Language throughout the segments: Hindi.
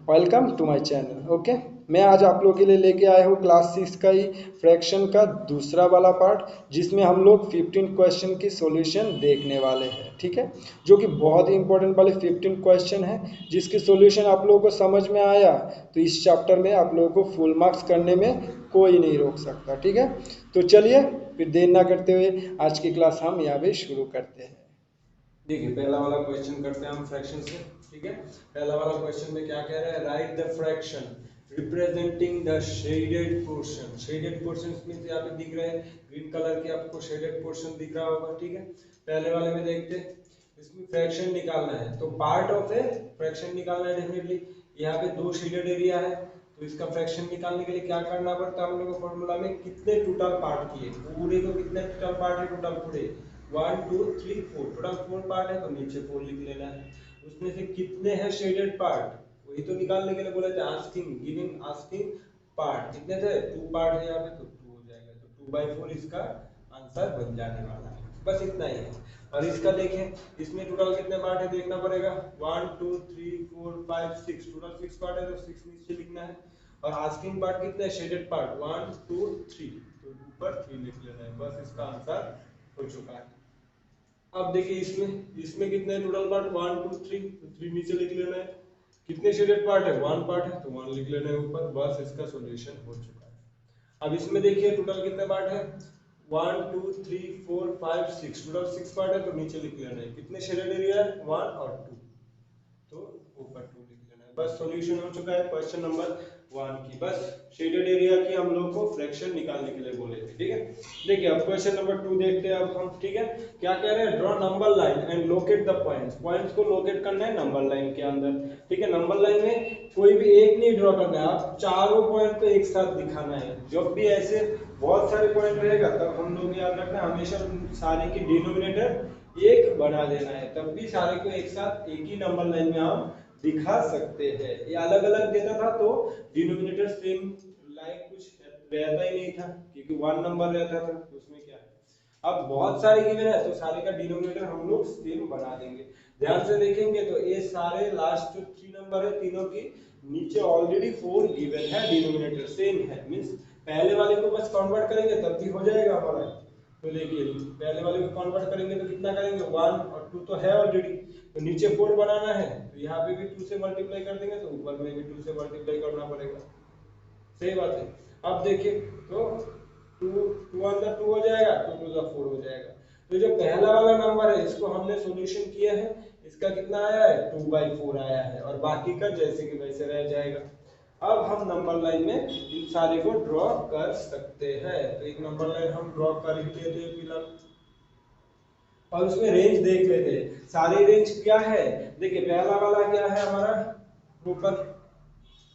Welcome to my channel. Okay, मैं आज आप लोगों के लिए लेके आया हूँ क्लास 6 का ही फ्रैक्शन का दूसरा वाला पार्ट, जिसमें हम लोग 15 क्वेश्चन की सॉल्यूशन देखने वाले हैं। ठीक है, जो कि बहुत ही इंपॉर्टेंट वाले 15 क्वेश्चन है, जिसके सॉल्यूशन आप लोगों को समझ में आया तो इस चैप्टर में आप लोगों को फुल मार्क्स करने में कोई नहीं रोक सकता। ठीक है, तो चलिए फिर देर ना करते हुए आज की क्लास हम यहाँ पे शुरू करते हैं। देखिए, पहला वाला क्वेश्चन करते हैं हम फ्रैक्शन से। ठीक है, पहला वाला क्वेश्चन में क्या कह रहा है, right the fraction representing the shaded portion. Shaded portion means यहाँ पे दिख रहे हैं ग्रीन कलर के, आपको शेडेड पोर्शन दिख रहा होगा। ठीक है, पहले वाले में देखते हैं, इसमें फ्रैक्शन निकालना है तो पार्ट ऑफ ए फ्रैक्शन निकालना है। डेफिनेटली यहाँ पे दो शेडेड एरिया है तो इसका फ्रैक्शन निकालने के लिए क्या करना पड़ता है हम लोग को फॉर्मूला में, कितने टोटल पार्ट किए, पूरे को कितने टोटल पार्ट है, टोटल पूरे 1 2 3 4, टोटल 4 पार्ट है तो नीचे 4 लिख लेना है। उसमें से कितने हैं शेडेड पार्ट, वही तो निकालने के लिए बोले थे, आस्किंग गिविंग आस्किंग पार्ट कितने थे, 2 पार्ट है यहाँ पे तो 2 हो जाएगा, तो 2/4 इसका आंसर बन जाने वाला है। बस इतना ही है। और इसका देखें, इसमें टोटल कितने पार्ट है देखना पड़ेगा, 1 2 3 4 5 6, टोटल 6 पार्ट है तो 6 नीचे लिखना है। और आस्किंग पार्ट कितने, शेडेड पार्ट 1 2 3 तो ऊपर 3 लिख लेना है। बस इसका आंसर हो चुका है। अब देखिए इसमें कितने टोटल पार्ट, 1 2 3 तो 3 नीचे लिख लेना है। कितने शेडेड पार्ट है, 1 पार्ट है तो 1 लिख लेना है ऊपर। बस इसका सॉल्यूशन हो चुका है। अब इसमें देखिए टोटल कितने पार्ट है, 1 2 3 4 5 6, टोटल 6 पार्ट है तो नीचे लिख लेना है। कितने शेडेड एरिया है, 1 और 2 तो ऊपर 2 लिख लेना है। बस सॉल्यूशन हो चुका है क्वेश्चन नंबर 1 की। बस शेडेड एरिया की हम लोग को फ्रैक्शन निकालने के लिए बोले थे। ठीक है, देखिए अब क्वेश्चन नंबर 2 देखते हैं अब हम। ठीक है, क्या कह रहे हैं, draw number line and locate the points. Points को लोकेट करना है नंबर लाइन के अंदर। ठीक है, नंबर लाइन में कोई भी एक नहीं ड्रॉ करना है, आप चारों पॉइंट को एक साथ दिखाना है। जब भी ऐसे बहुत सारे पॉइंट रहेगा तब हम लोग याद रखना हमेशा सारे की डिनोमिनेटर एक बना देना है, तब भी सारे को एक साथ एक ही नंबर लाइन में हम दिखा सकते हैं। ये अलग अलग देता था तो डिनोमिनेटर सेम लाइक कुछ रहता ही नहीं था, क्योंकि 1 नंबर रहता था तो उसमें क्या है। अब बहुत सारे गिवन है तो सारे का डिनोमिनेटर हम लोग सेम बना देंगे। ध्यान से देखेंगे तो ये सारे लास्ट जो 3 नंबर है तीनों की नीचे ऑलरेडी 4 गिवन है, डिनोमिनेटर सेम है। मींस पहले वाले को बस कन्वर्ट करेंगे तब भी हो जाएगा हमारा। तो देखिए पहले वाले को कन्वर्ट करेंगे तो कितना करेंगे, 1 और 2 तो है ऑलरेडी, तो नीचे 4 बनाना है तो यहाँ पे भी 2 से मल्टीप्लाई कर देंगे तो ऊपर में भी 2 से मल्टीप्लाई करना पड़ेगा। सही बात है। अब देखिए तो 2 2 अंदर 2 हो जाएगा, 2 2 जा 4 हो जाएगा। तो जो पहला वाला नंबर है इसको हमने सॉल्यूशन किया है, इसका कितना आया है, 2/4 आया है, और बाकी का जैसे कि वैसे रह जाएगा। अब हम नंबर लाइन में इन सारे को ड्रॉ कर सकते हैं। तो एक नंबर लाइन हम ड्रॉ कर ही लेते हैं फिलहाल, और उसमें रेंज देख लेते हैं। सारी रेंज क्या है, देखिए पहला वाला क्या है हमारा, ऊपर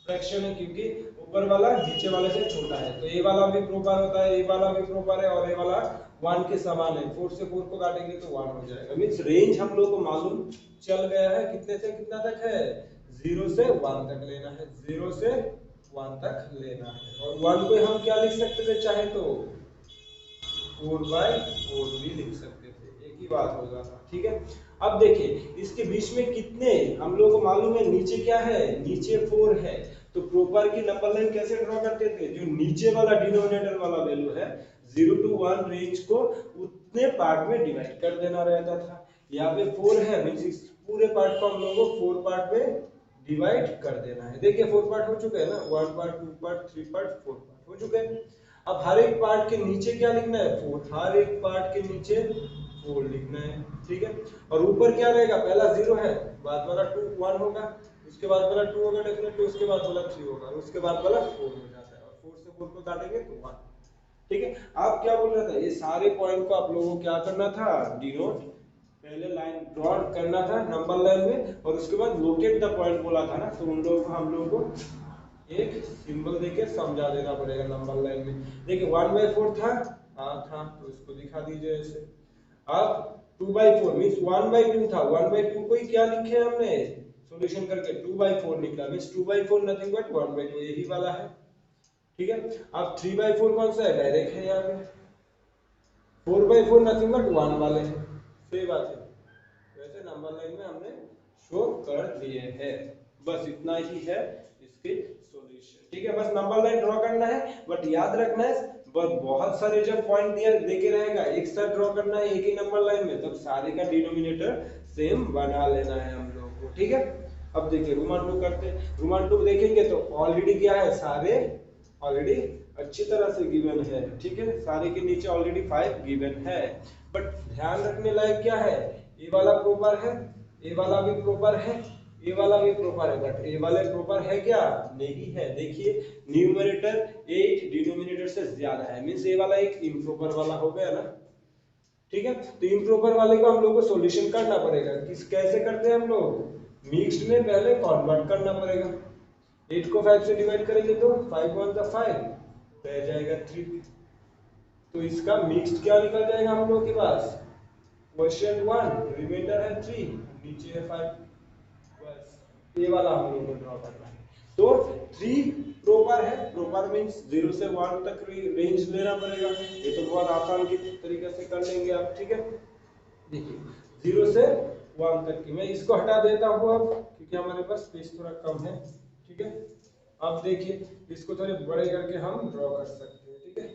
फ्रैक्शन है क्योंकि ऊपर वाला नीचे वाले से छोटा है, तो ए वाला भी प्रॉपर होता है, ए वाला भी प्रॉपर है, और ए वाला 1 के समान है। 4 से 4 को काटेंगे तो 1 हो जाएगा। मींस रेंज हम लोग को मालूम चल गया है, कितने से कितना तक है, 0 से 1 तक लेना है, 0 से 1 तक लेना है। और 1 को हम क्या लिख सकते थे, चाहे तो 4/4 भी लिख सकते थे, एक ही बात होगा था। ठीक है, अब देखिए इसके बीच में कितने हम लोग को मालूम है, नीचे क्या है, नीचे 4 है, तो प्रॉपर की नंबर लाइन कैसे ड्रॉ करते थे, जो नीचे वाला डिनोमिनेटर वाला वैल्यू है 0 to 1 रेंज को उतने पार्ट में डिवाइड कर देना रहता था। यहाँ पे 4 है, मींस इस पूरे पार्ट को हम लोग को 4 पार्ट में डिवाइड कर देना है। देखिए 4 पार्ट हो चुके हैं ना, 1 पार्ट 2 पार्ट 3 पार्ट 4 पार्ट हो चुके हैं। अब हर एक पार्ट के नीचे क्या लिखना है, 4, हर एक पार्ट के नीचे 4 लिखना है। ठीक है, और ऊपर क्या रहेगा, पहला 0 है, बाद वाला 2 1 होगा, उसके बाद वाला 2 होगा डेफिनेटली, उसके बाद वाला 3 होगा, उसके बाद वाला 4 हो जाता है, और 4 से 4 को काटेंगे तो 1। ठीक है, आप क्या बोल रहा था, ये सारे पॉइंट को आप लोगों को क्या करना था, डिनोट पहले लाइन ड्रॉ करना था नंबर लाइन में, और उसके बाद लोकेट द पॉइंट बोला था ना, तो उन लोगों को हम लोगों को एक सिंबल देके समझा देना पड़ेगा नंबर लाइन में। देखिए 1/4 था, हाँ था, तो इसको दिखा दीजिए ऐसे। अब 2/4 मींस 1/2 था, 1/2 को ही क्या लिखे हमने सॉल्यूशन करके, 2/4 निकला, मींस 2/4 नथिंग बट 1/2, यही वाला है। ठीक है, अब 3/4 कौन सा है, डायरेक्ट है यहाँ पे, 4/4 नथिंग बट 1 वाले हैं। सही बात है, वैसे नंबर लाइन में हमने शो कर दिए हैं। बस इतना ही है इसके सॉल्यूशन। ठीक है, बस नंबर लाइन ड्रॉ करना है, बट याद रखना है बस बहुत सारे जब पॉइंट दिया देके रहेगा एक साथ ड्रॉ करना है एक ही नंबर लाइन में, तब सारे का डिनोमिनेटर सेम बना लेना है हम लोग को। ठीक है, अब देखिए रोमन 2 करते हैं। रोमन 2 देखेंगे तो ऑलरेडी क्या है, सारे ऑलरेडी अच्छी तरह से गिवन है। ठीक है, सारे के नीचे ऑलरेडी 5 गिवन है, बट ध्यान रखने लायक क्या है, ए वाला प्रॉपर है, ए वाला भी प्रॉपर है, ए वाला भी प्रॉपर है, बट ए वाले प्रॉपर है क्या, नहीं है। देखिए न्यूमरेटर 8 डिनोमिनेटर से ज्यादा है, मींस ए वाला एक इम्प्रॉपर वाला हो गया ना। ठीक है, तो इम्प्रॉपर वाले को हम लोग को सॉल्यूशन करना पड़ेगा। किस कैसे करते हैं हम लोग, मिक्स्ड में पहले कन्वर्ट करना पड़ेगा। 8 को 5 से डिवाइड करेंगे तो 5 1 का 5 रह जाएगा 3, तो इसका मिक्स्ड क्या निकल जाएगा हम लोग के पास, क्वेश्चन 1 रिमाइंडर है 3, नीचे है 5। बस ये वाला हम लोग को ड्रॉ करना है। तो 3 प्रॉपर है, प्रॉपर मींस 0 से 1 तक रेंज लेना पड़ेगा। ये तो बहुत आसान की तरीके से कर लेंगे आप। ठीक है, देखिए 0 से 1 तक की, मैं इसको हटा देता हूँ अब क्योंकि हमारे पास स्पेस थोड़ा कम है। ठीक है, अब देखिए इसको थोड़े बड़े करके हम ड्रॉ कर सकते हैं। ठीक है,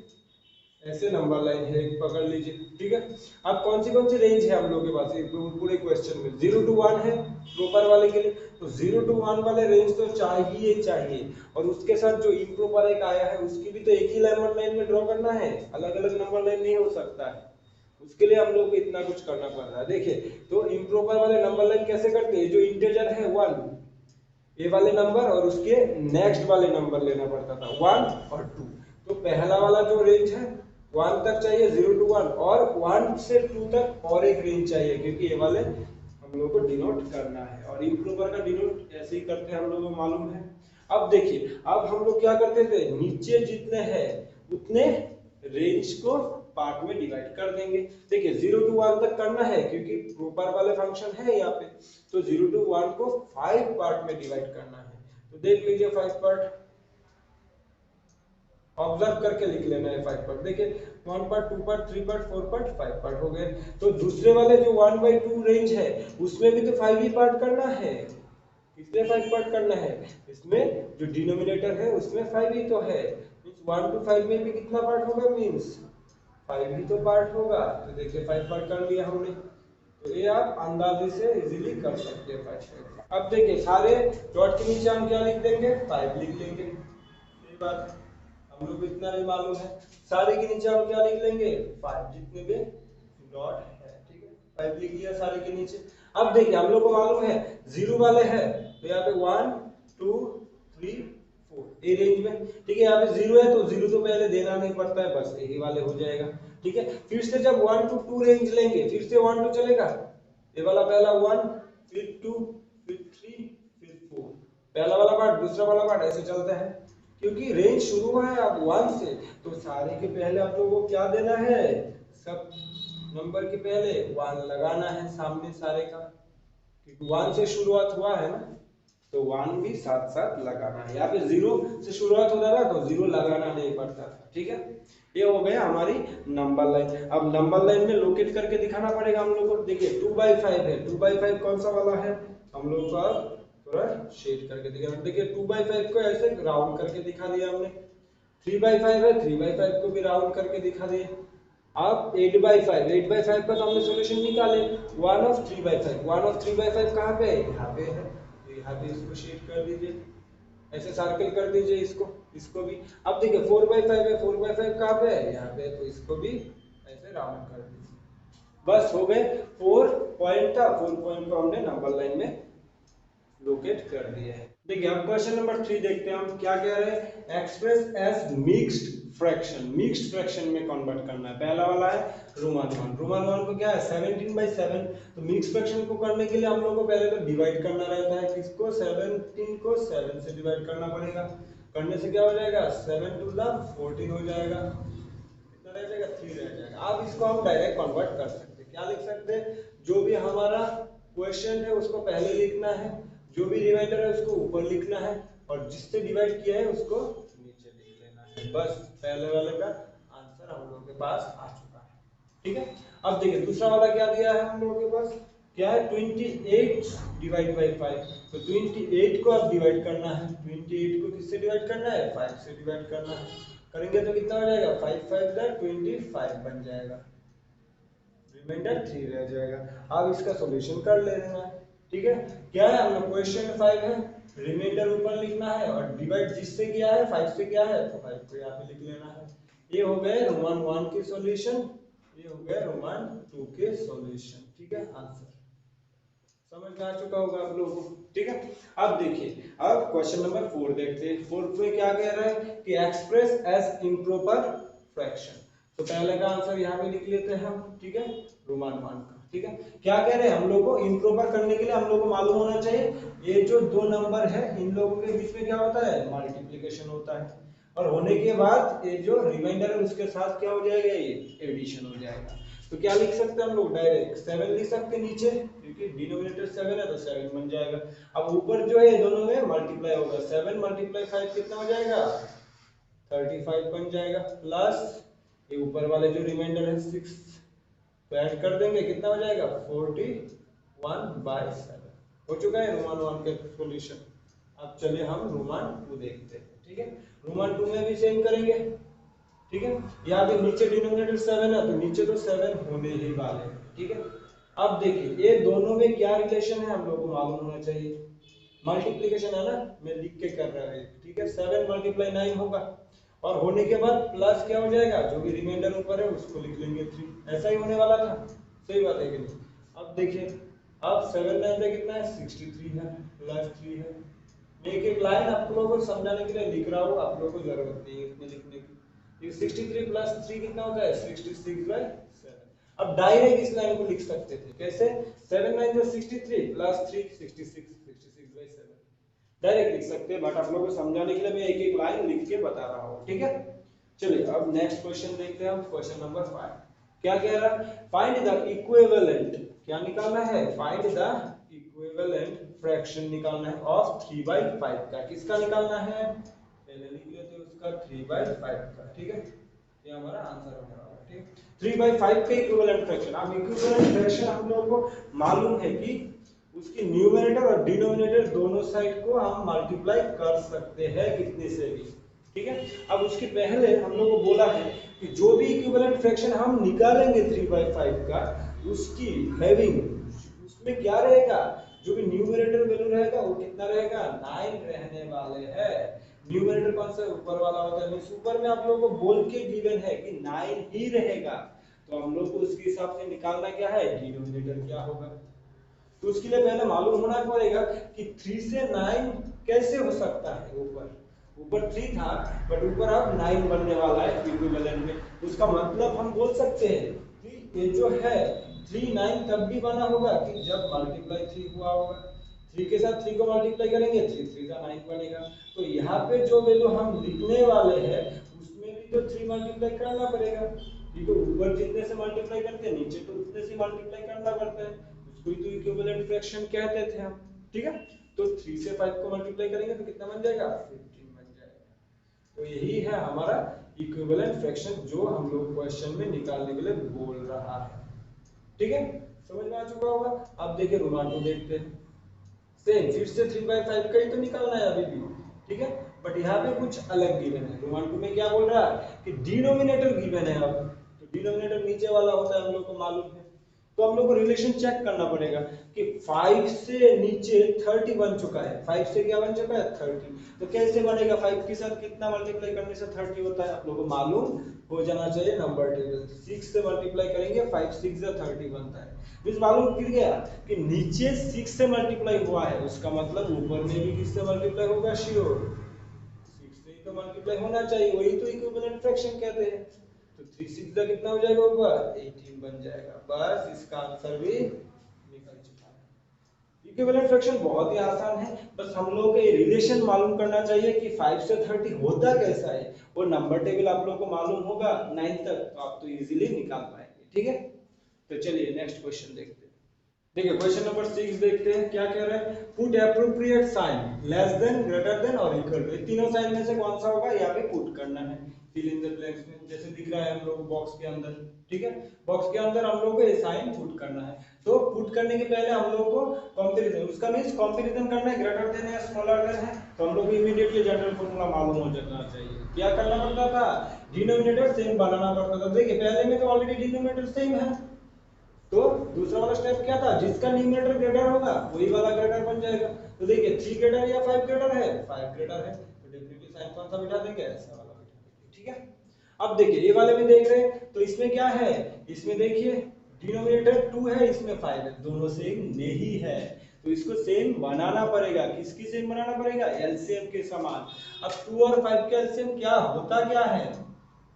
ऐसे नंबर लाइन है एक पकड़ लीजिए। ठीक है, अब कौन सी रेंज है हम लोग के पास एक पूरे क्वेश्चन में, 0 to 1 है प्रॉपर वाले के लिए, तो 0 to 1 वाले रेंज तो चाहिए, और उसके साथ जो इम्प्रॉपर एक आया है उसकी भी तो एक ही नंबर लाइन में ड्रॉ करना है, अलग अलग नंबर लाइन नहीं हो सकता है। उसके लिए हम लोग को इतना कुछ करना पड़ रहा है। देखिए तो इम्प्रॉपर वाले नंबर लाइन कैसे करते हैं, जो इंटीजर है 1, ये वाले नंबर और उसके नेक्स्ट वाले नंबर लेना पड़ता था 1 और 2। तो पहला वाला जो रेंज है 1 तक चाहिए, 0 to 1, और 1 से 2 तक और एक रेंज चाहिए, क्योंकि ये वाले हम लोग को डिनोट करना है, और इम्प्रॉपर का डिनोट ऐसे ही करते हैं हम लोगों को मालूम है। अब देखिए अब हम लोग क्या करते थे, नीचे जितने हैं उतने रेंज को पार्ट में डिवाइड कर देंगे। देखिए 0 to 1 तक करना है क्योंकि प्रॉपर वाले फंक्शन है यहाँ पे, तो 0 to 1 को 5 पार्ट में डिवाइड करना है। तो देख लीजिए 5 पार्ट ऑब्जर्व करके लिख लेना है। 5 पार्ट देखिए 1 part 2 part 3 part 4 part 5 part हो गए। तो दूसरे वाले जो 1/2 रेंज है उसमें भी तो 5 ही पार्ट करना है, कितने 5 पार्ट करना है, इसमें जो डिनोमिनेटर है उसमें 5 ही तो है, मींस 1 to 5 में भी कितना पार्ट होगा, मींस 5 ही तो पार्ट होगा। तो देखिए 5 पार्ट कर लिया हमने, तो ये आप अंदाजे से इजीली कर सकते हैं 5। अब देखिए सारे डॉट के नीचे हम क्या लिख देंगे, 5 लिख लेंगे। यही बात हम लोग को इतना भी मालूम है, सारे के नीचे हम क्या लिख लेंगे, 5 जितने भी डॉट है। ठीक है, 5 लिख लिया सारे के नीचे। अब देखिए हम लोग को मालूम है 0 वाले है, तो यहाँ पे 1 2 3 4 ए रेंज में। ठीक है, यहाँ पे 0 है तो 0 तो पहले देना नहीं पड़ता है, बस यही वाले हो जाएगा। ठीक है, फिर से जब 1 to 2 रेंज लेंगे, फिर से 1 2 चलेगा, ये वाला पहला 1 फिर 2 फिर 3 फिर 4, पहला वाला पार्ट दूसरा वाला पार्ट ऐसे चलता है, क्योंकि रेंज शुरू हुआ है अब 1 से, तो सारे के पहले आप लोगों को क्या देना है, सब नंबर के पहले 1 लगाना है सामने सारे का, क्योंकि 1 से शुरुआत हुआ है ना, तो 1 भी साथ साथ लगाना है। यहाँ पे 0 से शुरुआत हो रहा था तो 0 लगाना नहीं पड़ता था। ठीक है, ये हो गया हमारी नंबर लाइन। अब नंबर लाइन में लोकेट करके दिखाना पड़ेगा हम लोग को। देखिए 2/5 है, 2/5 कौन सा वाला है, हम लोग को अब थोड़ा शेड करके दिखाना। देखिए 2/5 को ऐसे राउंड करके दिखा दिया हमने, 3/5 है, 3/5 को भी राउंड करके दिखा दिए। अब 8/5, 8/5 का तो हमने सॉल्यूशन निकाले, 1 of 3/5, 1 of 3/5 कहाँ पे है, यहाँ पे है, तो यहाँ पे इसको शेड कर दीजिए, ऐसे सर्कल कर दीजिए इसको, इसको भी। अब देखिए 4/5 है, 4/5 कहाँ पे है, यहाँ पे, तो इसको भी ऐसे राउंड कर दीजिए। बस हो गए 4 पॉइंट था, 4 पॉइंट को हमने नंबर लाइन में लोकेट कर दिया है। देखिए अब क्वेश्चन नंबर 3 देखते हैं हम क्या कह रहे हैं, express as mixed fraction, mixed fraction में कन्वर्ट करना है। पहला वाला है रोमन 1, रोमन 1 को क्या है 17/7, तो मिक्स्ड फ्रैक्शन को करने के लिए हम लोग को पहले तो डिवाइड करना रहता है, किसको 17 को 7 से डिवाइड करना पड़ेगा। करने से क्या हो जाएगा 7 2 14 हो जाएगा, कितना रह जाएगा 3 रह जाएगा। अब इसको हम डायरेक्ट कन्वर्ट कर सकते हैं, क्या लिख सकते हैं, जो भी हमारा क्वेश्चन है उसको पहले लिखना है, जो भी रिमाइंडर है उसको ऊपर लिखना है, और जिससे डिवाइड किया है उसको नीचे लिख लेना है। बस पहले वाले का आंसर हम लोगों के पास आ चुका है। ठीक है, अब देखिए दूसरा वाला क्या दिया है हम लोगों के पास, क्या है 28 डिवाइड बाई 5। तो 28 को अब डिवाइड करना है, 28 को किससे डिवाइड करना है, 5 से डिवाइड करना है। करेंगे तो कितना हो जाएगा, 5 5 जा 25 बन जाएगा, रिमाइंडर 3 रह जाएगा। अब इसका सॉल्यूशन कर लेना है, ठीक है। क्या है, हम लोग क्वेश्चन 5 है, रिमाइंडर ऊपर लिखना है और डिवाइड जिससे किया है 5 से किया है तो 5 को यहाँ पे लिख लेना है। ये हो गए रोमन 1 के सॉल्यूशन, ये हो गए रोमन 2 के सॉल्यूशन, ठीक है। आंसर समझ में आ चुका होगा आप लोगों को, ठीक है। अब देखिए, अब क्वेश्चन नंबर 4 देखते हैं। 4 में क्या कह रहा है कि एक्सप्रेस एज इम्प्रॉपर फ्रैक्शन। तो पहले का आंसर यहाँ पे लिख लेते हैं हम, ठीक है, रोमन 1 का, ठीक है। क्या कह रहे हैं, हम लोग को इम्प्रॉपर करने के लिए हम लोग को मालूम होना चाहिए ये जो दो नंबर है इन लोगों के बीच में क्या होता है, मल्टीप्लिकेशन होता है, और होने के बाद ये जो रिमाइंडर है उसके साथ क्या हो जाएगा, ये एडिशन हो जाएगा। तो क्या लिख सकते हैं हम लोग, डायरेक्ट 7 लिख सकते हैं नीचे, क्योंकि डिनोमिनेटर 7 है तो 7 बन जाएगा। अब ऊपर जो है दोनों में मल्टीप्लाई होगा, 7 मल्टीप्लाई 5 कितना हो जाएगा, 35 बन जाएगा, प्लस ये ऊपर वाले जो रिमाइंडर है 6 तो ऐड कर देंगे, कितना हो जाएगा 41/7। हो चुका है रोमन 1 के सॉल्यूशन। अब चलिए हम रोमन 2 देखते हैं, ठीक है। रोमन 2 में भी सेम करेंगे, ठीक है। यहाँ पे नीचे डिनोमिनेटर 7 है तो नीचे तो 7 होने ही वाले हैं, ठीक है। अब देखिए ये दोनों में क्या रिलेशन है हम लोग को मालूम होना चाहिए, मल्टीप्लिकेशन है ना, मैं लिख के कर रहा है, ठीक है। 7 मल्टीप्लाई 9 होगा और होने के बाद प्लस क्या हो जाएगा, जो भी रिमाइंडर ऊपर है उसको लिख लेंगे 3, ऐसा ही होने वाला था, सही बात है कि नहीं। अब देखिए, अब 7 9 पे कितना है, 63 है, प्लस 3 है। मैं एक एक लाइन आप लोगों को समझाने के लिए लिख रहा हूँ, आप लोगों को जरूरत नहीं है इतने लिखने की। ये 63 प्लस 3 कितना होता है, 66/7। अब डायरेक्ट इस लाइन को लिख सकते थे, कैसे, 7 9 जो 63 प्लस 3 66/7 डायरेक्ट लिख सकते हैं, बट आप लोगों को समझाने के लिए मैं एक एक लाइन लिख के बता रहा हूँ, ठीक है। चलिए अब नेक्स्ट क्वेश्चन देखते हैं हम, क्वेश्चन नंबर 5। क्या कह रहा है, फाइंड द इक्विवेलेंट, क्या निकालना है, फाइंड द इक्विवेलेंट फ्रैक्शन निकालना है ऑफ 3/5 का। किसका निकालना है, पहले लिख लेते हैं उसका, 3/5 का, ठीक है। ये हमारा आंसर होने वाला है, ठीक है। 3/5 का इक्विवेलेंट फ्रैक्शन, अब इक्विवेलेंट फ्रैक्शन हम लोगों को मालूम है कि उसकी न्यूमरेटर और डिनोमिनेटर दोनों साइड को हम मल्टीप्लाई कर सकते हैं कितने से भी, ठीक है। अब उसके पहले हम लोग को बोला है कि जो भी इक्विवेलेंट फ्रैक्शन हम निकालेंगे 3/5 का, उसकी हैविंग, उसमें क्या रहेगा, जो भी न्यूमरेटर वैल्यू रहेगा वो कितना रहेगा, 9 रहने वाले हैं। न्यूमरेटर कौन सा, ऊपर वाला होता है, ऊपर में आप लोगों को बोल के गिवन है कि 9 ही रहेगा, तो हम लोग को उसके हिसाब से निकालना क्या है, डिनोमिनेटर क्या होगा। तो उसके लिए पहले मालूम होना पड़ेगा कि 3 से 9 कैसे हो सकता है, ऊपर ऊपर 3 था बट ऊपर अब 9 बनने वाला है इक्विवेलेंट में। उसका मतलब हम बोल सकते हैं कि ये जो है 3 9 तब भी बना होगा कि जब मल्टीप्लाई 3 हुआ होगा, 3 के साथ 3 को मल्टीप्लाई करेंगे 3 3 का 9 बनेगा। तो यहाँ पे जो वैल्यू हम लिखने वाले हैं उसमें भी तो 3 मल्टीप्लाई करना पड़ेगा, ये तो ऊपर जितने से मल्टीप्लाई करते हैं नीचे तो उतने से मल्टीप्लाई करना पड़ता है, उसको ही तो इक्विवेलेंट फ्रैक्शन कहते थे हम, ठीक है। तो 3 से 5 को मल्टीप्लाई करेंगे तो कितना बन जाएगा, 15 बन जाएगा। तो यही है हमारा इक्विवेलेंट फ्रैक्शन जो हम लोग क्वेश्चन में निकालने के लिए बोल रहा है, ठीक है। समझ में आ चुका होगा। अब देखिए रोमान को देखते हैं, सेम फिर से 3/5 का ही तो निकालना है अभी भी, ठीक है। बट यहाँ पे कुछ अलग गिवन है, रोमान टू में क्या बोल रहा है कि डिनोमिनेटर गिवन है। अब तो डिनोमिनेटर नीचे वाला होता है हम लोग को मालूम है, तो हम लोग को रिलेशन चेक करना पड़ेगा कि 5 से नीचे 30 बन चुका है, 5 से क्या बन चुका है 30, तो कैसे बनेगा, 5 के साथ कितना मल्टीप्लाई करने से 30 होता है, आप लोगों को मालूम हो जाना चाहिए नंबर टेबल। 6 से मल्टीप्लाई करेंगे 5 6 से 30 बनता है, बीच मालूम गिर गया कि नीचे 6 से मल्टीप्लाई हुआ है, उसका मतलब ऊपर में भी किससे मल्टीप्लाई होगा, श्योर 6 से ही तो मल्टीप्लाई होना चाहिए, वही तो इक्विवेलेंट फ्रैक्शन कहते हैं। तो 3 6 का कितना हो जाएगा ऊपर, 18 बन जाएगा। बस इसका आंसर भी निकल चुका है। इक्विवेलेंट फ्रैक्शन बहुत ही आसान है, बस हम लोग को ये रिलेशन मालूम करना चाहिए कि 5 से 30 होता कैसा है, वो नंबर टेबल आप लोग को मालूम होगा 9 तक, तो आप तो इजीली निकाल पाएंगे, ठीक है। तो चलिए नेक्स्ट क्वेश्चन देखते हैं। देखिए क्वेश्चन नंबर 6 देखते हैं क्या कह रहा है। Put appropriate sign less than greater than और इक्वल टू, तीनों साइन में से कौन सा होगा यहाँ पे पुट करना है फिल इन द ब्लैंक्स में, जैसे दिख रहा है हम लोग बॉक्स के अंदर। ठीक है, बॉक्स के अंदर हम लोग को ये साइन पुट करना है। तो पुट करने के पहले हम लोग को कंपैरिजन, उसका मींस कंपैरिजन करना है, ग्रेटर देन या स्मॉलर देन है, तो हम लोग को इमीडिएटली जनरल फॉर्मूला मालूम हो जाना चाहिए। क्या करना पड़ता था, डिनोमिनेटर सेम बनाना पड़ता था। देखिए पहले में तो ऑलरेडी डिनोमिनेटर सेम है, तो दूसरा वाला स्टेप क्या था, जिसका न्यूमरेटर ग्रेटर होगा वही वाला ग्रेटर बन जाएगा। तो देखिए 3 ग्रेटर या 5 ग्रेटर है, 5 ग्रेटर है, तो डेफिनेटली साइन कौन सा बिठा देंगे, ऐसा वाला बिठा देंगे। ठीक है, अब देखिए ये वाले में देख रहे हैं, तो इसमें क्या है, इसमें देखिए डिनोमिनेटर 2 है, इसमें 5 है, दोनों सेम नहीं है, तो इसको सेम बनाना पड़ेगा। किसकी सेम बनाना पड़ेगा, एलसीएम के समान। अब 2 और 5 का एलसीएम क्या होता क्या है,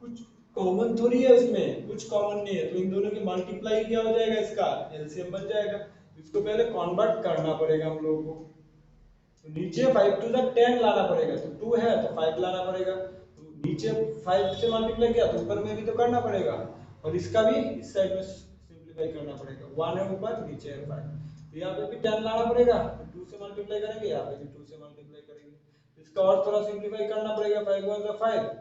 कुछ कॉमन थोड़ी है, उसमें कुछ कॉमन नहीं है, तो इन दोनों की मल्टीप्लाई क्या हो जाएगा, इसका एलसीएम बन जाएगा। तो इसको पहले कन्वर्ट करना पड़ेगा हम लोगों को। तो नीचे 5 टू द 10 लाना पड़ेगा, तो 2 है तो 5 लाना पड़ेगा, तो नीचे 5 से मल्टीप्लाई किया तो ऊपर में भी तो करना पड़ेगा, और इसका भी इस साइड में सिंपलीफाई करना पड़ेगा। 1 है ऊपर, नीचे है 5, तो यहाँ पे भी 10 लाना पड़ेगा, तो 2 से मल्टीप्लाई करेंगे, यहाँ पे भी 2 से मल्टीप्लाई करेंगे, तो इसका और थोड़ा सिंपलीफाई करना पड़ेगा। 5 1 5,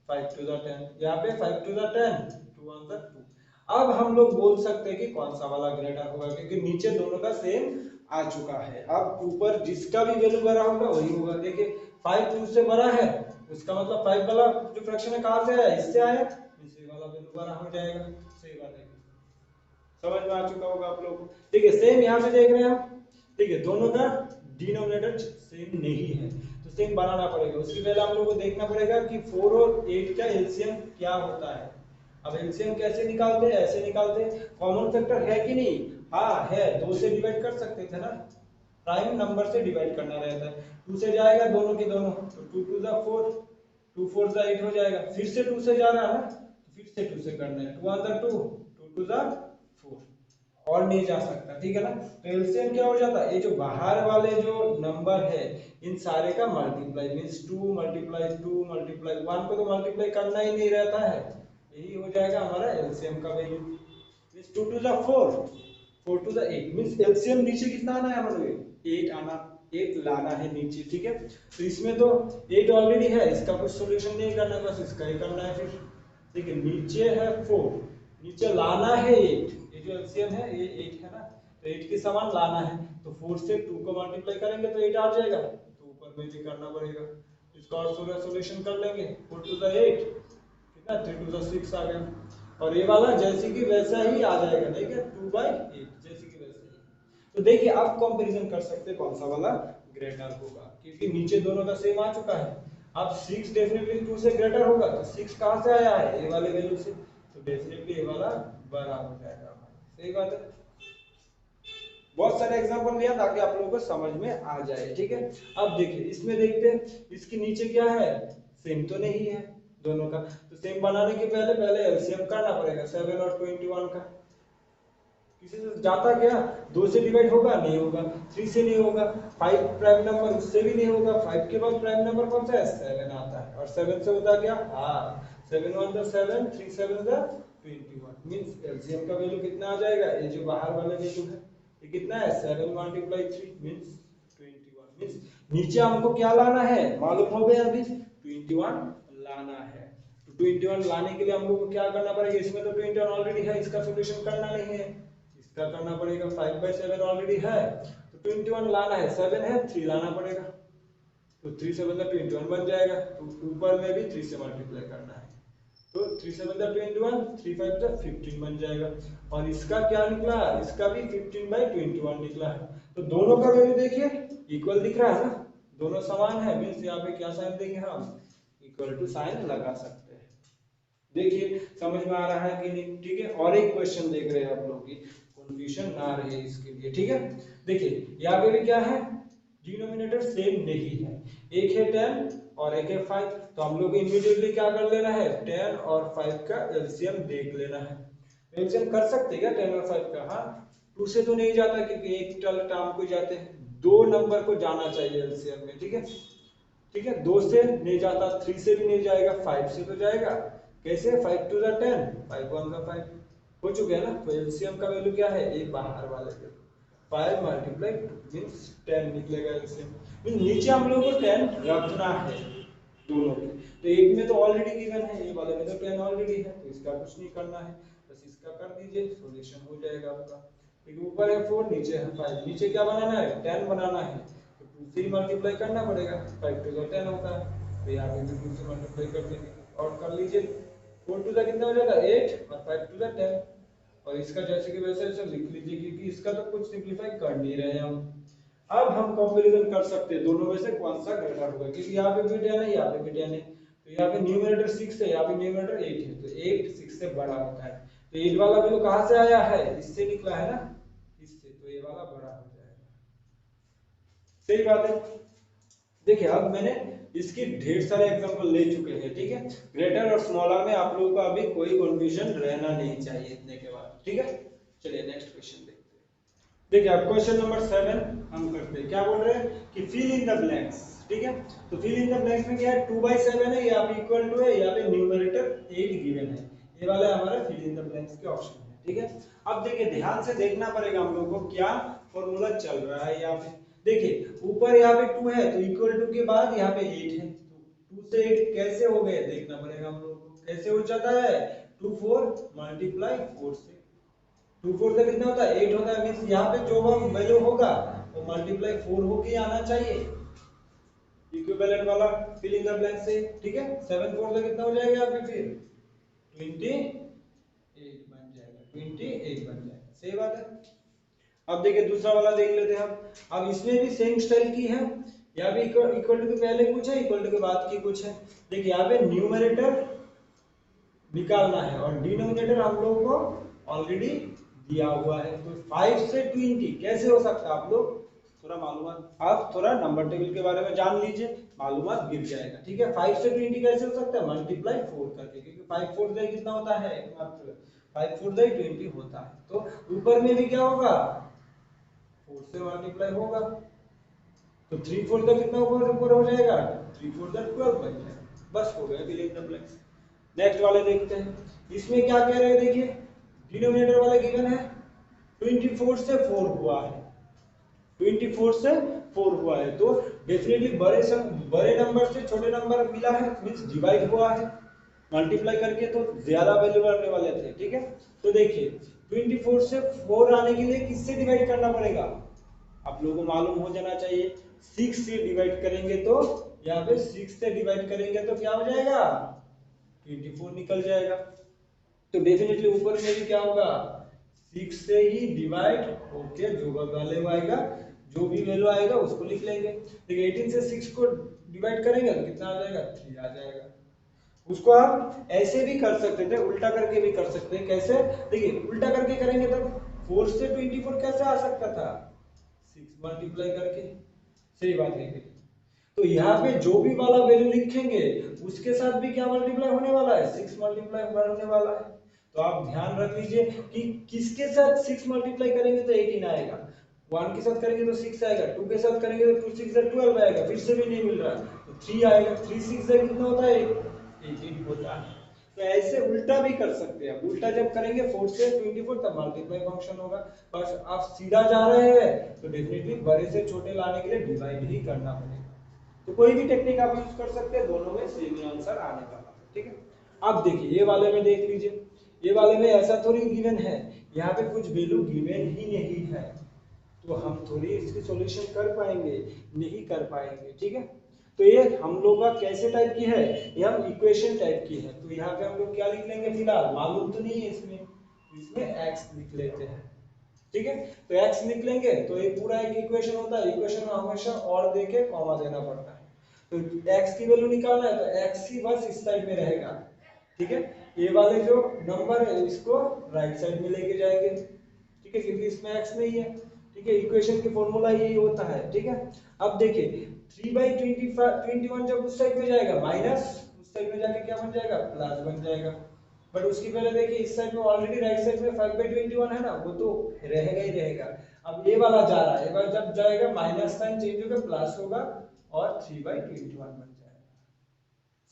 5 टू द 10, यहाँ पे 5 टू द 10, 2 1 2। अब हम लोग बोल सकते हैं कि कौन सा वाला ग्रेटर होगा, क्योंकि नीचे दोनों का सेम आ चुका है। अब ऊपर जिसका भी वैल्यू बड़ा होगा वही होगा। देखिए 5 2 से बड़ा है, उसका मतलब 5 वाला जो फ्रैक्शन है कहां से आया, इससे आया, इससे वाला वैल्यू बड़ा हो जाएगा। सही बात है, समझ में आ चुका होगा आप लोग को। ठीक है, सेम यहाँ पे देख रहे हैं हम। ठीक है, दोनों का डिनोमिनेटर सेम नहीं है, तो सेम बनाना पड़ेगा। उसके पहले हम लोग को देखना पड़ेगा कि 4 और 8 का एलसीएम क्या होता है। अब एलसीएम कैसे निकालते हैं, ऐसे निकालते हैं, कॉमन फैक्टर है कि नहीं, हाँ है, 2 से डिवाइड कर सकते थे ना, प्राइम नंबर से डिवाइड करना रहता है। 2 से जाएगा दोनों के दोनों, तो 2 टू द 4, 2 4 द 8 हो जाएगा। फिर से 2 से जा रहा है ना, तो फिर से 2 से करना है, 2 1 द 2, 2 टू द 4, और नहीं जा सकता। ठीक है ना, तो एलसीएम क्या हो जाता है, ये जो बाहर वाले जो नंबर है इन सारे का मल्टीप्लाई, मींस 2 मल्टीप्लाई 2 मल्टीप्लाई 1 को तो मल्टीप्लाई करना ही नहीं रहता है, यही हो जाएगा हमारा एलसीएम का value. Means 2 to the 4, 4 to the 8, means LCM नीचे कितना आना है हमारे, 8 आना, 8 लाना है नीचे। ठीक है, तो इसमें तो 8 ऑलरेडी है, इसका कुछ सॉल्यूशन नहीं करना, बस इसका ही करना है फिर। ठीक है, नीचे है 4, नीचे लाना है 8, ये जो एलसीएम है ये 8 है ना, तो 8 के समान लाना है, तो 4 से 2 को मल्टीप्लाई करेंगे तो 8 आ जाएगा, तो ऊपर में भी करना पड़ेगा। इसका और सॉल्यूशन कर लेंगे, 4 टू द 8 कितना, 3 टू द 6 आ गया, और ये वाला जैसे कि वैसा ही आ जाएगा। ठीक है, 2/8 जैसे कि वैसा ही। तो देखिए आप कंपैरिजन कर सकते हैं कौन सा वाला ग्रेटर होगा, क्योंकि नीचे दोनों का सेम आ चुका है। अब 6 डेफिनेटली 2 से ग्रेटर होगा, तो 6 कहां से आया है, ए वाले वैल्यू से, तो डेफिनेटली ये वाला बड़ा हो जाएगा। सही बात है, बहुत सारे एग्जांपल लिया ताकि आप लोगों को समझ में आ जाए। ठीक है, अब देखिए इसमें देखते हैं, इसके नीचे क्या है, सेम तो नहीं है दोनों का, तो सेम बनाने के पहले पहले एलसीएम करना पड़ेगा 7 और 21 का। किसी से जाता क्या, 2 से डिवाइड होगा, नहीं होगा, 3 से नहीं होगा, 5 प्राइम नंबर उससे भी नहीं होगा, 5 के बाद प्राइम नंबर कौन सा है, 7 आता है, और 7 से होता क्या, हाँ 7 1 द 7, 3 7 द 21, मींस एलसीएम का वैल्यू कितना आ जाएगा, ये जो बाहर वाले वैल्यू है ये कितना है, 7 मल्टीप्लाई 3 मींस 21, मींस नीचे हमको क्या लाना है, मालूम हो गया अभी, 21 लाना है। तो 21 लाने के लिए हम लोग को क्या करना पड़ेगा, इसमें तो 21 ऑलरेडी है, इसका सॉल्यूशन करना नहीं है, इसका करना पड़ेगा। 5/7 ऑलरेडी है, तो 21 लाना है, 7 है, 3 लाना पड़ेगा, तो 3 7 द 21 बन जाएगा, तो ऊपर में भी 3 से मल्टीप्लाई करना है, तो 3 7 द 21, 3 5 द 15 बन जाएगा, और इसका क्या निकला, इसका भी 15/21 निकला है। तो दोनों का वैल्यू देखिए इक्वल दिख रहा है ना, दोनों समान है, मींस यहाँ पे क्या साइन देंगे हम, इक्वल टू साइन लगा सकते हैं। देखिए समझ में आ रहा है कि नहीं। ठीक है, और एक क्वेश्चन देख रहे हैं आप लोग की, कंफ्यूजन ना रहे इसके लिए। ठीक है, देखिए यहाँ पे भी क्या है, डिनोमिनेटर सेम नहीं है, एक है 10 और एक है 5, तो हम लोग इमीडिएटली क्या कर लेना है, 10 और 5 का एलसीएम देख लेना है। एलसीएम कर सकते हैं क्या 10 और 5 का, हाँ 2 से तो नहीं जाता, क्योंकि एक टर्म को जाते हैं, 2 नंबर को जाना चाहिए एलसीएम में। ठीक है, ठीक है, 2 से नहीं जाता, 3 से भी नहीं जाएगा, 5 से तो जाएगा, कैसे, 5 टू द 10, 5 1 का 5 हो चुके हैं ना, तो एलसीएम का वैल्यू क्या है, एक बाहर वाले वैल्यू, 5 मल्टीप्लाई 2 मीन्स 10 निकलेगा एलसीएम। मीन्स नीचे हम लोग को 10 रखना है दोनों के। तो एक में तो ऑलरेडी गिवन है, ये वाले में तो 10 ऑलरेडी है, तो इसका कुछ नहीं करना है, बस इसका कर दीजिए, सॉल्यूशन हो जाएगा आपका। ठीक, ऊपर है 4, नीचे है 5, नीचे क्या बनाना है 10 बनाना है, तो 2 से मल्टीप्लाई करना पड़ेगा, 5 टू 10 होता है, तो यहाँ पे भी 2 से मल्टीप्लाई कर देंगे और कर लीजिए। 4 टू कितना हो जाएगा 8 और 5 टू 10, और इसका जैसे कि वैसे ऐसे लिख लीजिए, क्योंकि इसका तो कुछ सिंपलीफाई कर नहीं रहे हम। अब हम कंपैरिजन कर सकते हैं दोनों में से कौन सा ग्रेटर होगा, क्योंकि यहाँ पे भी 10 है, यहाँ पे भी 10 है, तो यहाँ पे न्यूमरेटर 6 है, यहाँ पे न्यूमरेटर 8 है, तो 8 6 से बड़ा होता है, तो 8 वाला वैल्यू कहाँ से आया है, इससे निकला है ना, इससे, तो ये वाला बड़ा हो जाएगा। सही बात है। देखिए अब मैंने इसकी ढेर सारे एग्जांपल ले चुके हैं, ठीक है, ग्रेटर और स्मॉलर में आप लोगों का अभी कोई कंफ्यूजन रहना नहीं चाहिए इतने के बाद, ठीक है। चलिए नेक्स्ट क्वेश्चन देखते हैं। देखिए अब क्वेश्चन नंबर 7 हम करते हैं, क्या बोल रहे हैं कि फिल इन द ब्लैंक्स, ठीक है। तो फिल इन द ब्लैंक्स में क्या है, 2/7 है, यहाँ पे इक्वल टू है, यहाँ पे न्यूमरेटर 8 गिवन है, ये वाला हमारा फिल इन द ब्लैंक्स के ऑप्शन है, ठीक है। अब देखिए ध्यान से देखना पड़ेगा हम लोगों को क्या फॉर्मूला चल रहा है यहाँ पे। देखिए ऊपर यहाँ पे 2 है, तो इक्वल टू के बाद यहाँ पे 8 है, तो 2 से 8 कैसे हो गए देखना पड़ेगा हम लोगों को, कैसे हो जाता है 2 4 मल्टीप्लाई 4 से, 2 4 से कितना होता है 8 होता है, मींस यहाँ पे जो वैल्यू होगा वो मल्टीप्लाई 4 होके आना चाहिए, इक्विवेलेंट वाला फिल इन द ब्लैंक से, ठीक है। 7 4 से कितना हो जाएगा यहाँ पे फिर 28 बन जाएगा, 28 बन जाएगा, सही बात है। अब देखिए दूसरा वाला देख लेते हैं हम। अब इसमें भी सेम स्टाइल की है, यहाँ पे इक्वल टू के पहले कुछ है, इक्वल टू के बाद की कुछ है। देखिए यहाँ पे न्यूमरेटर निकालना है और डिनोमिनेटर हम लोग को ऑलरेडी दिया हुआ है, तो 5 से 20 कैसे हो सकता है, आप लोग थोड़ा मालूमात, आप थोड़ा नंबर टेबल के बारे में जान लीजिए, मालूमात गिर जाएगा, ठीक है। 5 से 20 कैसे हो सकता है, मल्टीप्लाई 4 करके, क्योंकि 5 4 से कितना होता है एकमात्र 5 4 से 20 होता है, तो ऊपर में भी क्या होगा 4 से मल्टीप्लाई होगा, तो 3 4 का कितना ऊपर ऊपर हो जाएगा 3 4 का 12 बन जाएगा, बस हो गया fill in the blanks. Next वाले देखते हैं, इसमें क्या कह रहे हैं, देखिए डिनोमिनेटर वाला गिवन है 24 से 4 हुआ है, 24 से 4 हुआ है, तो डेफिनेटली बड़े नंबर से छोटे नंबर मिला है, मींस डिवाइड हुआ है, मल्टीप्लाई करके तो ज्यादा वैल्यू आने वाले थे, ठीक है। तो देखिए 24 से 4 आने के लिए किससे डिवाइड करना पड़ेगा, आप लोगों को मालूम हो जाना चाहिए, 6 से डिवाइड करेंगे तो यहाँ पे 6 से डिवाइड करेंगे तो क्या हो जाएगा 24 निकल जाएगा, तो डेफिनेटली ऊपर में भी क्या होगा 6 से ही डिवाइड होके जो वैल्यू आएगा, जो भी वैल्यू आएगा उसको लिख लेंगे। देखिए 18 से 6 को डिवाइड करेंगे तो कितना आ जाएगा 3 आ जाएगा। उसको आप ऐसे भी कर सकते थे, उल्टा करके भी कर सकते हैं, कैसे देखिए उल्टा करके करेंगे तब 4 से 24 कैसे आ सकता था 6 मल्टीप्लाई करके, सही बात है। तो यहाँ पे जो भी वाला वैल्यू लिखेंगे उसके साथ भी क्या मल्टीप्लाई होने वाला है 6 मल्टीप्लाई होने वाला है, तो आप ध्यान रख लीजिए कि किसके साथ 6 मल्टीप्लाई करेंगे तो 18 आएगा, 1 के साथ करेंगे तो 6 आएगा, 2 के साथ करेंगे तो 2 6 12 आएगा, फिर से भी नहीं मिल रहा तो 3 आएगा, 3 6 से कितना होता है 18 होता है। तो ऐसे उल्टा भी कर सकते हैं, उल्टा जब करेंगे 4 से 24 तब मल्टीप्लाई फंक्शन होगा, बस आप सीधा जा रहे हैं तो डेफिनेटली बड़े से छोटे लाने के लिए डिवाइड ही करना पड़ेगा, तो कोई भी टेक्निक आप यूज कर सकते हैं, दोनों में सेम ही आंसर आने वाला है, ठीक है। अब देखिए ये वाले में देख लीजिए, ये वाले में ऐसा थोड़ी गिवन है, यहाँ पे कुछ वैल्यू गिवन ही नहीं है, तो हम थोड़ी इसकी सॉल्यूशन कर पाएंगे, नहीं कर पाएंगे, ठीक है। तो ये हम लोग का कैसे टाइप की है, ये हम इक्वेशन टाइप की है, तो यहाँ पे हम लोग क्या लिख लेंगे, फिलहाल मालूम तो नहीं है इसमें x लिख लेते हैं, ठीक है। तो x लिख लेंगे तो ये पूरा एक इक्वेशन होता है, इक्वेशन में हमेशा और देके कॉमा देना पड़ता है, तो x की वैल्यू निकालना है तो x ही बस इस साइड में रहेगा, ठीक है। ये वाले जो नंबर है इसको राइट साइड में लेके जाएंगे, ठीक है, क्योंकि इसमें x नहीं है, ठीक है। इक्वेशन की फॉर्मूला यही होता है, ठीक है। अब देखिए 3/21 जब उस साइड में जाएगा माइनस, उस साइड में जाके क्या बन जाएगा प्लस बन जाएगा, बट उसकी पहले देखिए इस साइड में ऑलरेडी राइट साइड में 5/21 है ना, वो तो रहेगा ही रहेगा। अब ये वाला जा रहा है, ये वाला जब जाएगा माइनस साइन चेंज होकर प्लस होगा और 3/21 बन जाएगा,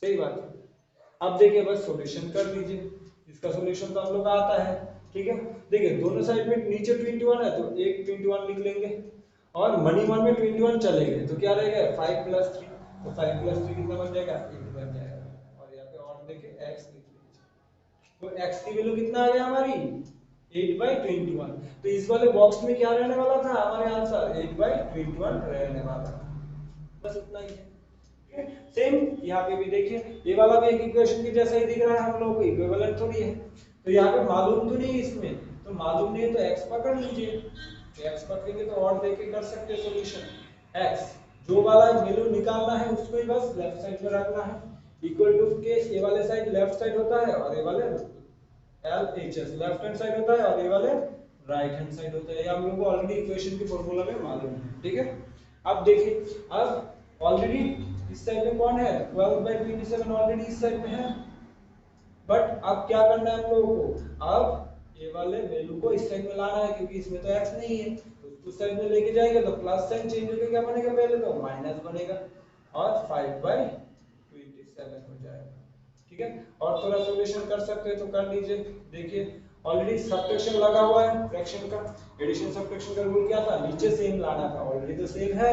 सही बात है। अब देखिए बस सॉल्यूशन कर लीजिए, इसका सॉल्यूशन तो हम लोग आता है, ठीक है। देखिए दोनों साइड में नीचे 21 है तो एक 21 लिख लेंगे, और मनी वन में 21 चले गए तो क्या रहेगा 5 प्लस 3, तो 5 प्लस 3 कितना बन जाएगा 8 बन जाएगा। और यहाँ पे और देखिए x लिख लीजिए, तो x की वैल्यू कितना आ गया हमारी 8/21। तो इस वाले बॉक्स में क्या रहने वाला था हमारे आंसर 8/21 रहने वाला था। बस उतना ही है। सेम यहाँ पे भी देखिए, ये वाला भी एक इक्वेशन की जैसा ही दिख रहा है, हम लोगों को इक्विवेलेंट थोड़ी है, तो यहाँ पे मालूम तो नहीं है इसमें, तो मालूम नहीं है तो x पकड़ लीजिए, तो x पकड़ेंगे तो और देख के कर सकते हैं सॉल्यूशन। x जो वाला वैल्यू निकालना है उसको ही बस लेफ्ट साइड में रखना है, इक्वल टू के ये वाले साइड लेफ्ट साइड होता है और ये वाले LHS लेफ्ट हैंड साइड होता है और ये वाले राइट हैंड साइड होता है, ये हम लोगों को ऑलरेडी इक्वेशन के फॉर्मूला में मालूम है। ठीक है, अब देखिए, अब ऑलरेडी इस साइड में कौन है 12/27 ऑलरेडी इस साइड में है, बट अब क्या करना है हम लोगों को, अब ये वाले वैल्यू को इस साइड में लाना है क्योंकि इसमें तो x नहीं है, तो उस साइड में लेके जाएंगे तो प्लस साइन चेंज होकर क्या बनेगा, पहले तो माइनस बनेगा और 5/27 हो जाएगा। ठीक है, और थोड़ा सॉल्यूशन कर सकते हैं तो कर लीजिए। देखिए ऑलरेडी सब्ट्रैक्शन लगा हुआ है फ्रैक्शन का, एडिशन सब्ट्रैक्शन का रूल क्या था, नीचे सेम लाना था, ऑलरेडी तो सेम है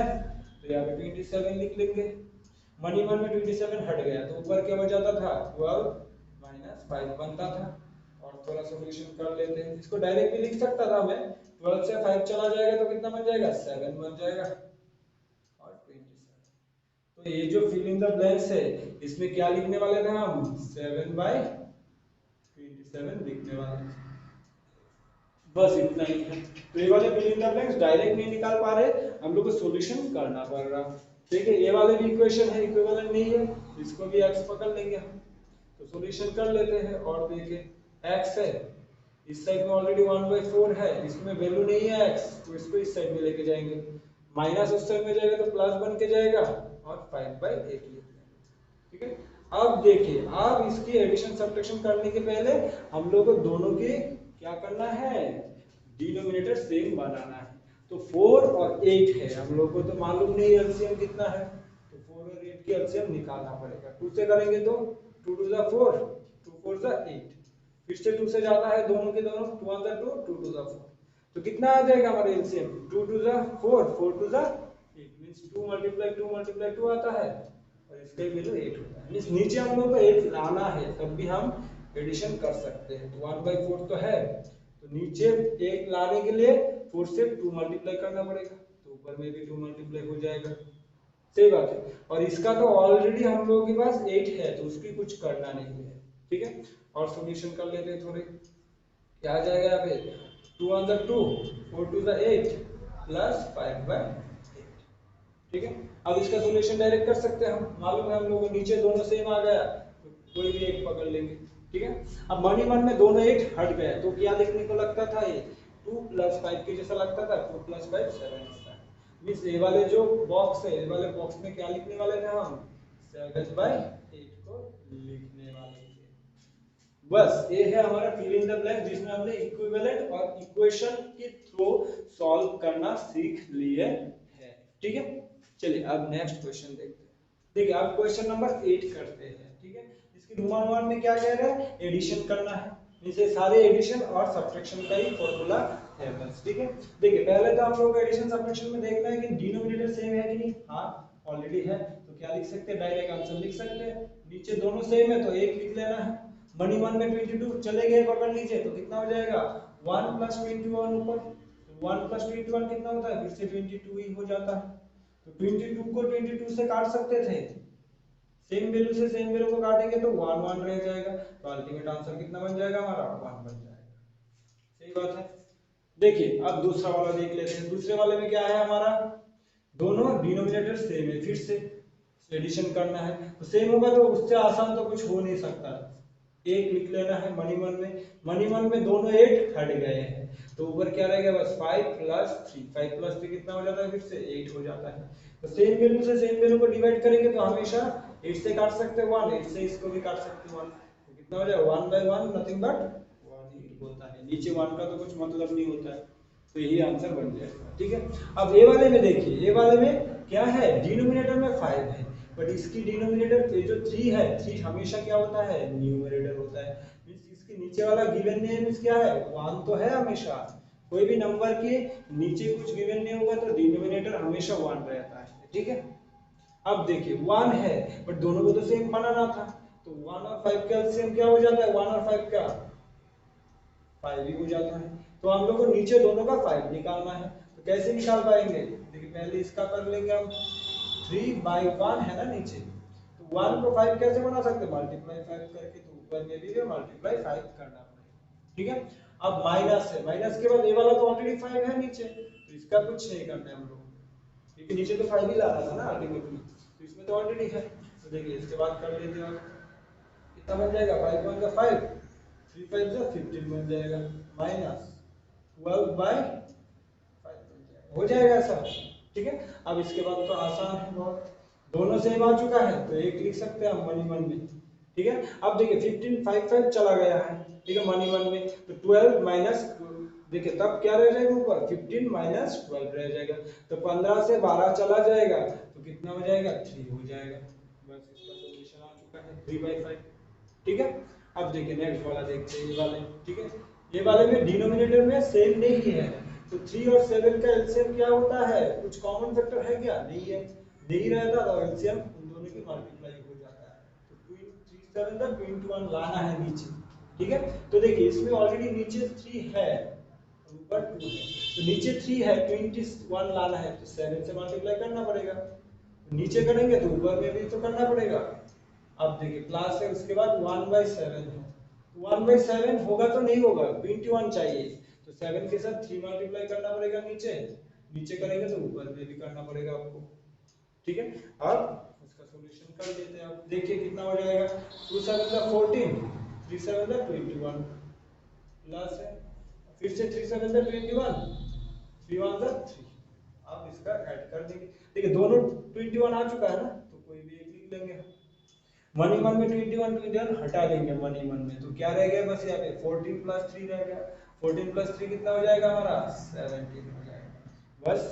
तो यहाँ पे 27 लिख लेंगे, मनी वन में 27 हट गया तो ऊपर क्या बचा था 12 माइनस 5 बनता था। और थोड़ा सॉल्यूशन कर लेते हैं, इसको डायरेक्ट भी लिख सकता था मैं, 12 से 5 चला जाएगा तो कितना बन जाएगा 7 बन जाएगा और 27। तो ये जो फिल इन द ब्लैंक्स है इसमें क्या लिखने वाले थे हम 7/27 लिखने वाले थे, बस इतना ही है। तो ये वाले fill in the blanks direct नहीं निकाल पा रहे, हम लोग को सॉल्यूशन करना पड़ रहा। ठीक है, ये वाले भी इक्वेशन है इक्विवेलेंट नहीं है, इसको भी x पकड़ लेंगे हम, तो सॉल्यूशन कर लेते हैं। और देखिए x है इस साइड में ऑलरेडी 1/4 है, इसमें वैल्यू नहीं है x, तो इसको इस साइड में लेके जाएंगे, माइनस उस साइड में जाएगा तो प्लस बन के जाएगा और 5/8 लिख लेंगे। ठीक है, अब देखिए, अब इसकी एडिशन सब्ट्रैक्शन करने के पहले हम लोग को दोनों के क्या करना है, डिनोमिनेटर सेम बनाना है। तो 4 और 8 है, हम लोग को तो मालूम नहीं एलसीएम कितना है, तो 4 और 8 की एलसीएम निकालना पड़ेगा। 2 से करेंगे तो 2 टू द 4, 2 4 द 8, फिर से 2 से जाता है दोनों के दोनों, 2 1 द 2, 2 टू द 4, तो कितना आ जाएगा हमारा LCM 2 to the 4, 4 to the 8, means 2 multiply 2 आता है और इसका वैल्यू 8 होता है, मींस नीचे हम लोग को 8 लाना है तब भी हम एडिशन कर सकते हैं। तो 1/4 तो है, तो नीचे 8 लाने के लिए 4 से 2 मल्टीप्लाई करना पड़ेगा, तो ऊपर में भी 2 मल्टीप्लाई हो जाएगा, सही बात है। और इसका तो ऑलरेडी हम लोगों के पास 8 है तो उसकी कुछ करना नहीं है। ठीक है, और सॉल्यूशन कर लेते हैं थोड़े, क्या आ जाएगा यहाँ पे 2 1 द 2, 4 टू द 8 प्लस 5/8। ठीक है, अब इसका सॉल्यूशन डायरेक्ट कर सकते हैं हम, मालूम है हम लोगों को नीचे दोनों सेम आ गया तो कोई भी एक पकड़ लेंगे। ठीक है, अब मनी वन में दोनों 8 हट गए तो क्या लिखने को लगता था, ये 2 + 5 के जैसा लगता था, 2 + 5 7 होता है, मींस ये वाले जो बॉक्स है, ये वाले बॉक्स में क्या लिखने वाले थे हम 7/8 को लिखने वाले थे। बस ये है हमारा फिल इन द ब्लैंक, जिसमें हमने इक्विवेलेंट और इक्वेशन के थ्रू सॉल्व करना सीख लिए हैं। ठीक है, चलिए अब नेक्स्ट क्वेश्चन देखते हैं। देखिए अब क्वेश्चन नंबर 8 करते हैं। ठीक है, इसके रोमन वन में क्या कह रहा है, एडिशन करना है, इसे सारे एडिशन और सब्ट्रैक्शन का ही फॉर्मूला है बस। ठीक है, देखिए पहले तो हम लोग एडिशन सब्ट्रैक्शन में देखना है कि डिनोमिनेटर सेम है कि नहीं, हाँ ऑलरेडी है, तो क्या लिख सकते हैं, डायरेक्ट आंसर लिख सकते हैं, नीचे दोनों सेम है तो एक लिख लेना है। मनी वन में 22 चले गए, पकड़ लीजिए, तो कितना हो जाएगा 1 + 21 ऊपर, तो 1 + 21 कितना होता है, फिर से 22 ही हो जाता है, तो 22 को 22 से काट सकते थे, सेम वैल्यू से सेम वैल्यू को काटेंगे तो 1 1 रह जाएगा, तो अल्टीमेट आंसर कितना बन जाएगा हमारा 1 बन जाएगा। सही बात है। देखिए अब दूसरा वाला देख लेते हैं, दूसरे वाले में क्या है हमारा, दोनों डिनोमिनेटर सेम है, फिर से एडिशन करना है, तो सेम होगा तो उससे आसान तो कुछ हो नहीं सकता, एक लिख लेना है। मनी वन में दोनों 8 हट गए हैं तो ऊपर क्या रहेगा बस 5 + 3, 5 + 3 कितना हो जाता है, फिर से 8 हो जाता है, तो सेम वैल्यू से सेम वैल्यू को डिवाइड करेंगे तो हमेशा 8 से काट सकते हैं 1, 8 से इसको भी काट सकते हैं 1, तो कितना हो जाएगा 1/1 नथिंग बट 1 ही होता है, नीचे 1 का तो कुछ मतलब नहीं होता है, तो यही आंसर बन जाएगा। ठीक है, अब ए वाले में देखिए, ए वाले में क्या है, डिनोमिनेटर में 5 है बट इसकी डिनोमिनेटर ये जो 3 है, 3 हमेशा क्या होता है न्यूमरेटर होता है, मींस इसके नीचे वाला गिवन नेम क्या है, 1 तो है हमेशा। कोई भी नंबर के नीचे कुछ गिवन नेम होगा तो डिनोमिनेटर हमेशा 1 रहता है, ठीक है। अब देखिए 1 है बट दोनों को तो सेम बनाना था, तो 1 और 5 का एलसीएम क्या हो जाता है, 1 और 5 का 5 ही हो जाता है। तो हम लोग को नीचे दोनों का 5 निकालना है, तो कैसे निकाल पाएंगे, देखिए पहले इसका कर लेंगे हम, 3/1 है ना नीचे, तो 1 को 5 कैसे बना सकते हैं, मल्टीप्लाई 5 करके, तो ऊपर में भी मल्टीप्लाई 5 करना पड़ेगा, ठीक है। अब माइनस है, माइनस के बाद ये वाला तो ऑलरेडी 5 है नीचे, तो इसका कुछ नहीं करना है हम लोग, क्योंकि नीचे तो 5 ही ला रहा था ना अल्टीमेटली, तो इसमें तो ऑलरेडी है। तो देखिए इसके बाद कर लेते हैं, कितना बन जाएगा, 5 1 का 5, 3 5 जा 15 बन जाएगा, माइनस 12/5 बन जाएगा, हो जाएगा ऐसा, ठीक है। अब इसके बाद तो आसान है बहुत, दोनों सेम आ चुका है तो एक लिख सकते हैं हम मनी मन में, ठीक है। अब देखिए 15 5 5 चला गया है, ठीक है, मनी मन में, तो 12 माइनस, देखिए तब क्या रह जाएगा ऊपर, 15 माइनस 12 रह जाएगा, तो 15 से 12 चला जाएगा तो कितना हो जाएगा, 3 हो जाएगा, बस इसका सॉल्यूशन आ चुका है 3/5, ठीक है। अब देखिए नेक्स्ट वाला देखते हैं, ये वाले, ठीक है, ये वाले में डिनोमिनेटर में सेम नहीं है, तो 3 और 7 का एलसीएम क्या होता है, कुछ कॉमन फैक्टर है क्या, नहीं है, नहीं रहता तो एलसीएम उन दोनों की मल्टीप्लाई हो जाता है, तो 2 3 7 21 लाना है नीचे, ठीक है। तो देखिए इसमें ऑलरेडी नीचे 3 है, ऊपर 2 है, तो नीचे 3 है, 21 लाना है तो 7 से मल्टीप्लाई करना पड़ेगा, नीचे करेंगे तो ऊपर में भी तो करना पड़ेगा। अब देखिए प्लस है, उसके बाद 1/7 है, 1/7 होगा तो नहीं होगा, 21 चाहिए, तो 7 के साथ 3 मल्टीप्लाई करना पड़ेगा नीचे, नीचे करेंगे तो ऊपर में भी करना पड़ेगा आपको, ठीक है। अब इसका सॉल्यूशन कर लेते हैं, आप देखिए कितना हो जाएगा, 2 7 का 14, 3 7 का 21 प्लस है, फिर से 3 7 का 21, 3 1 का 3, आप इसका ऐड कर देंगे, देखिए दोनों 21 आ चुका है ना, तो कोई भी एक लिख लेंगे, मनी मन में 21 हटा देंगे मनी मन में, तो क्या रह गया बस यहाँ पे 14 प्लस 3 रह गया, 14 प्लस 3 कितना हो जाएगा हमारा, 17 हो जाएगा, बस।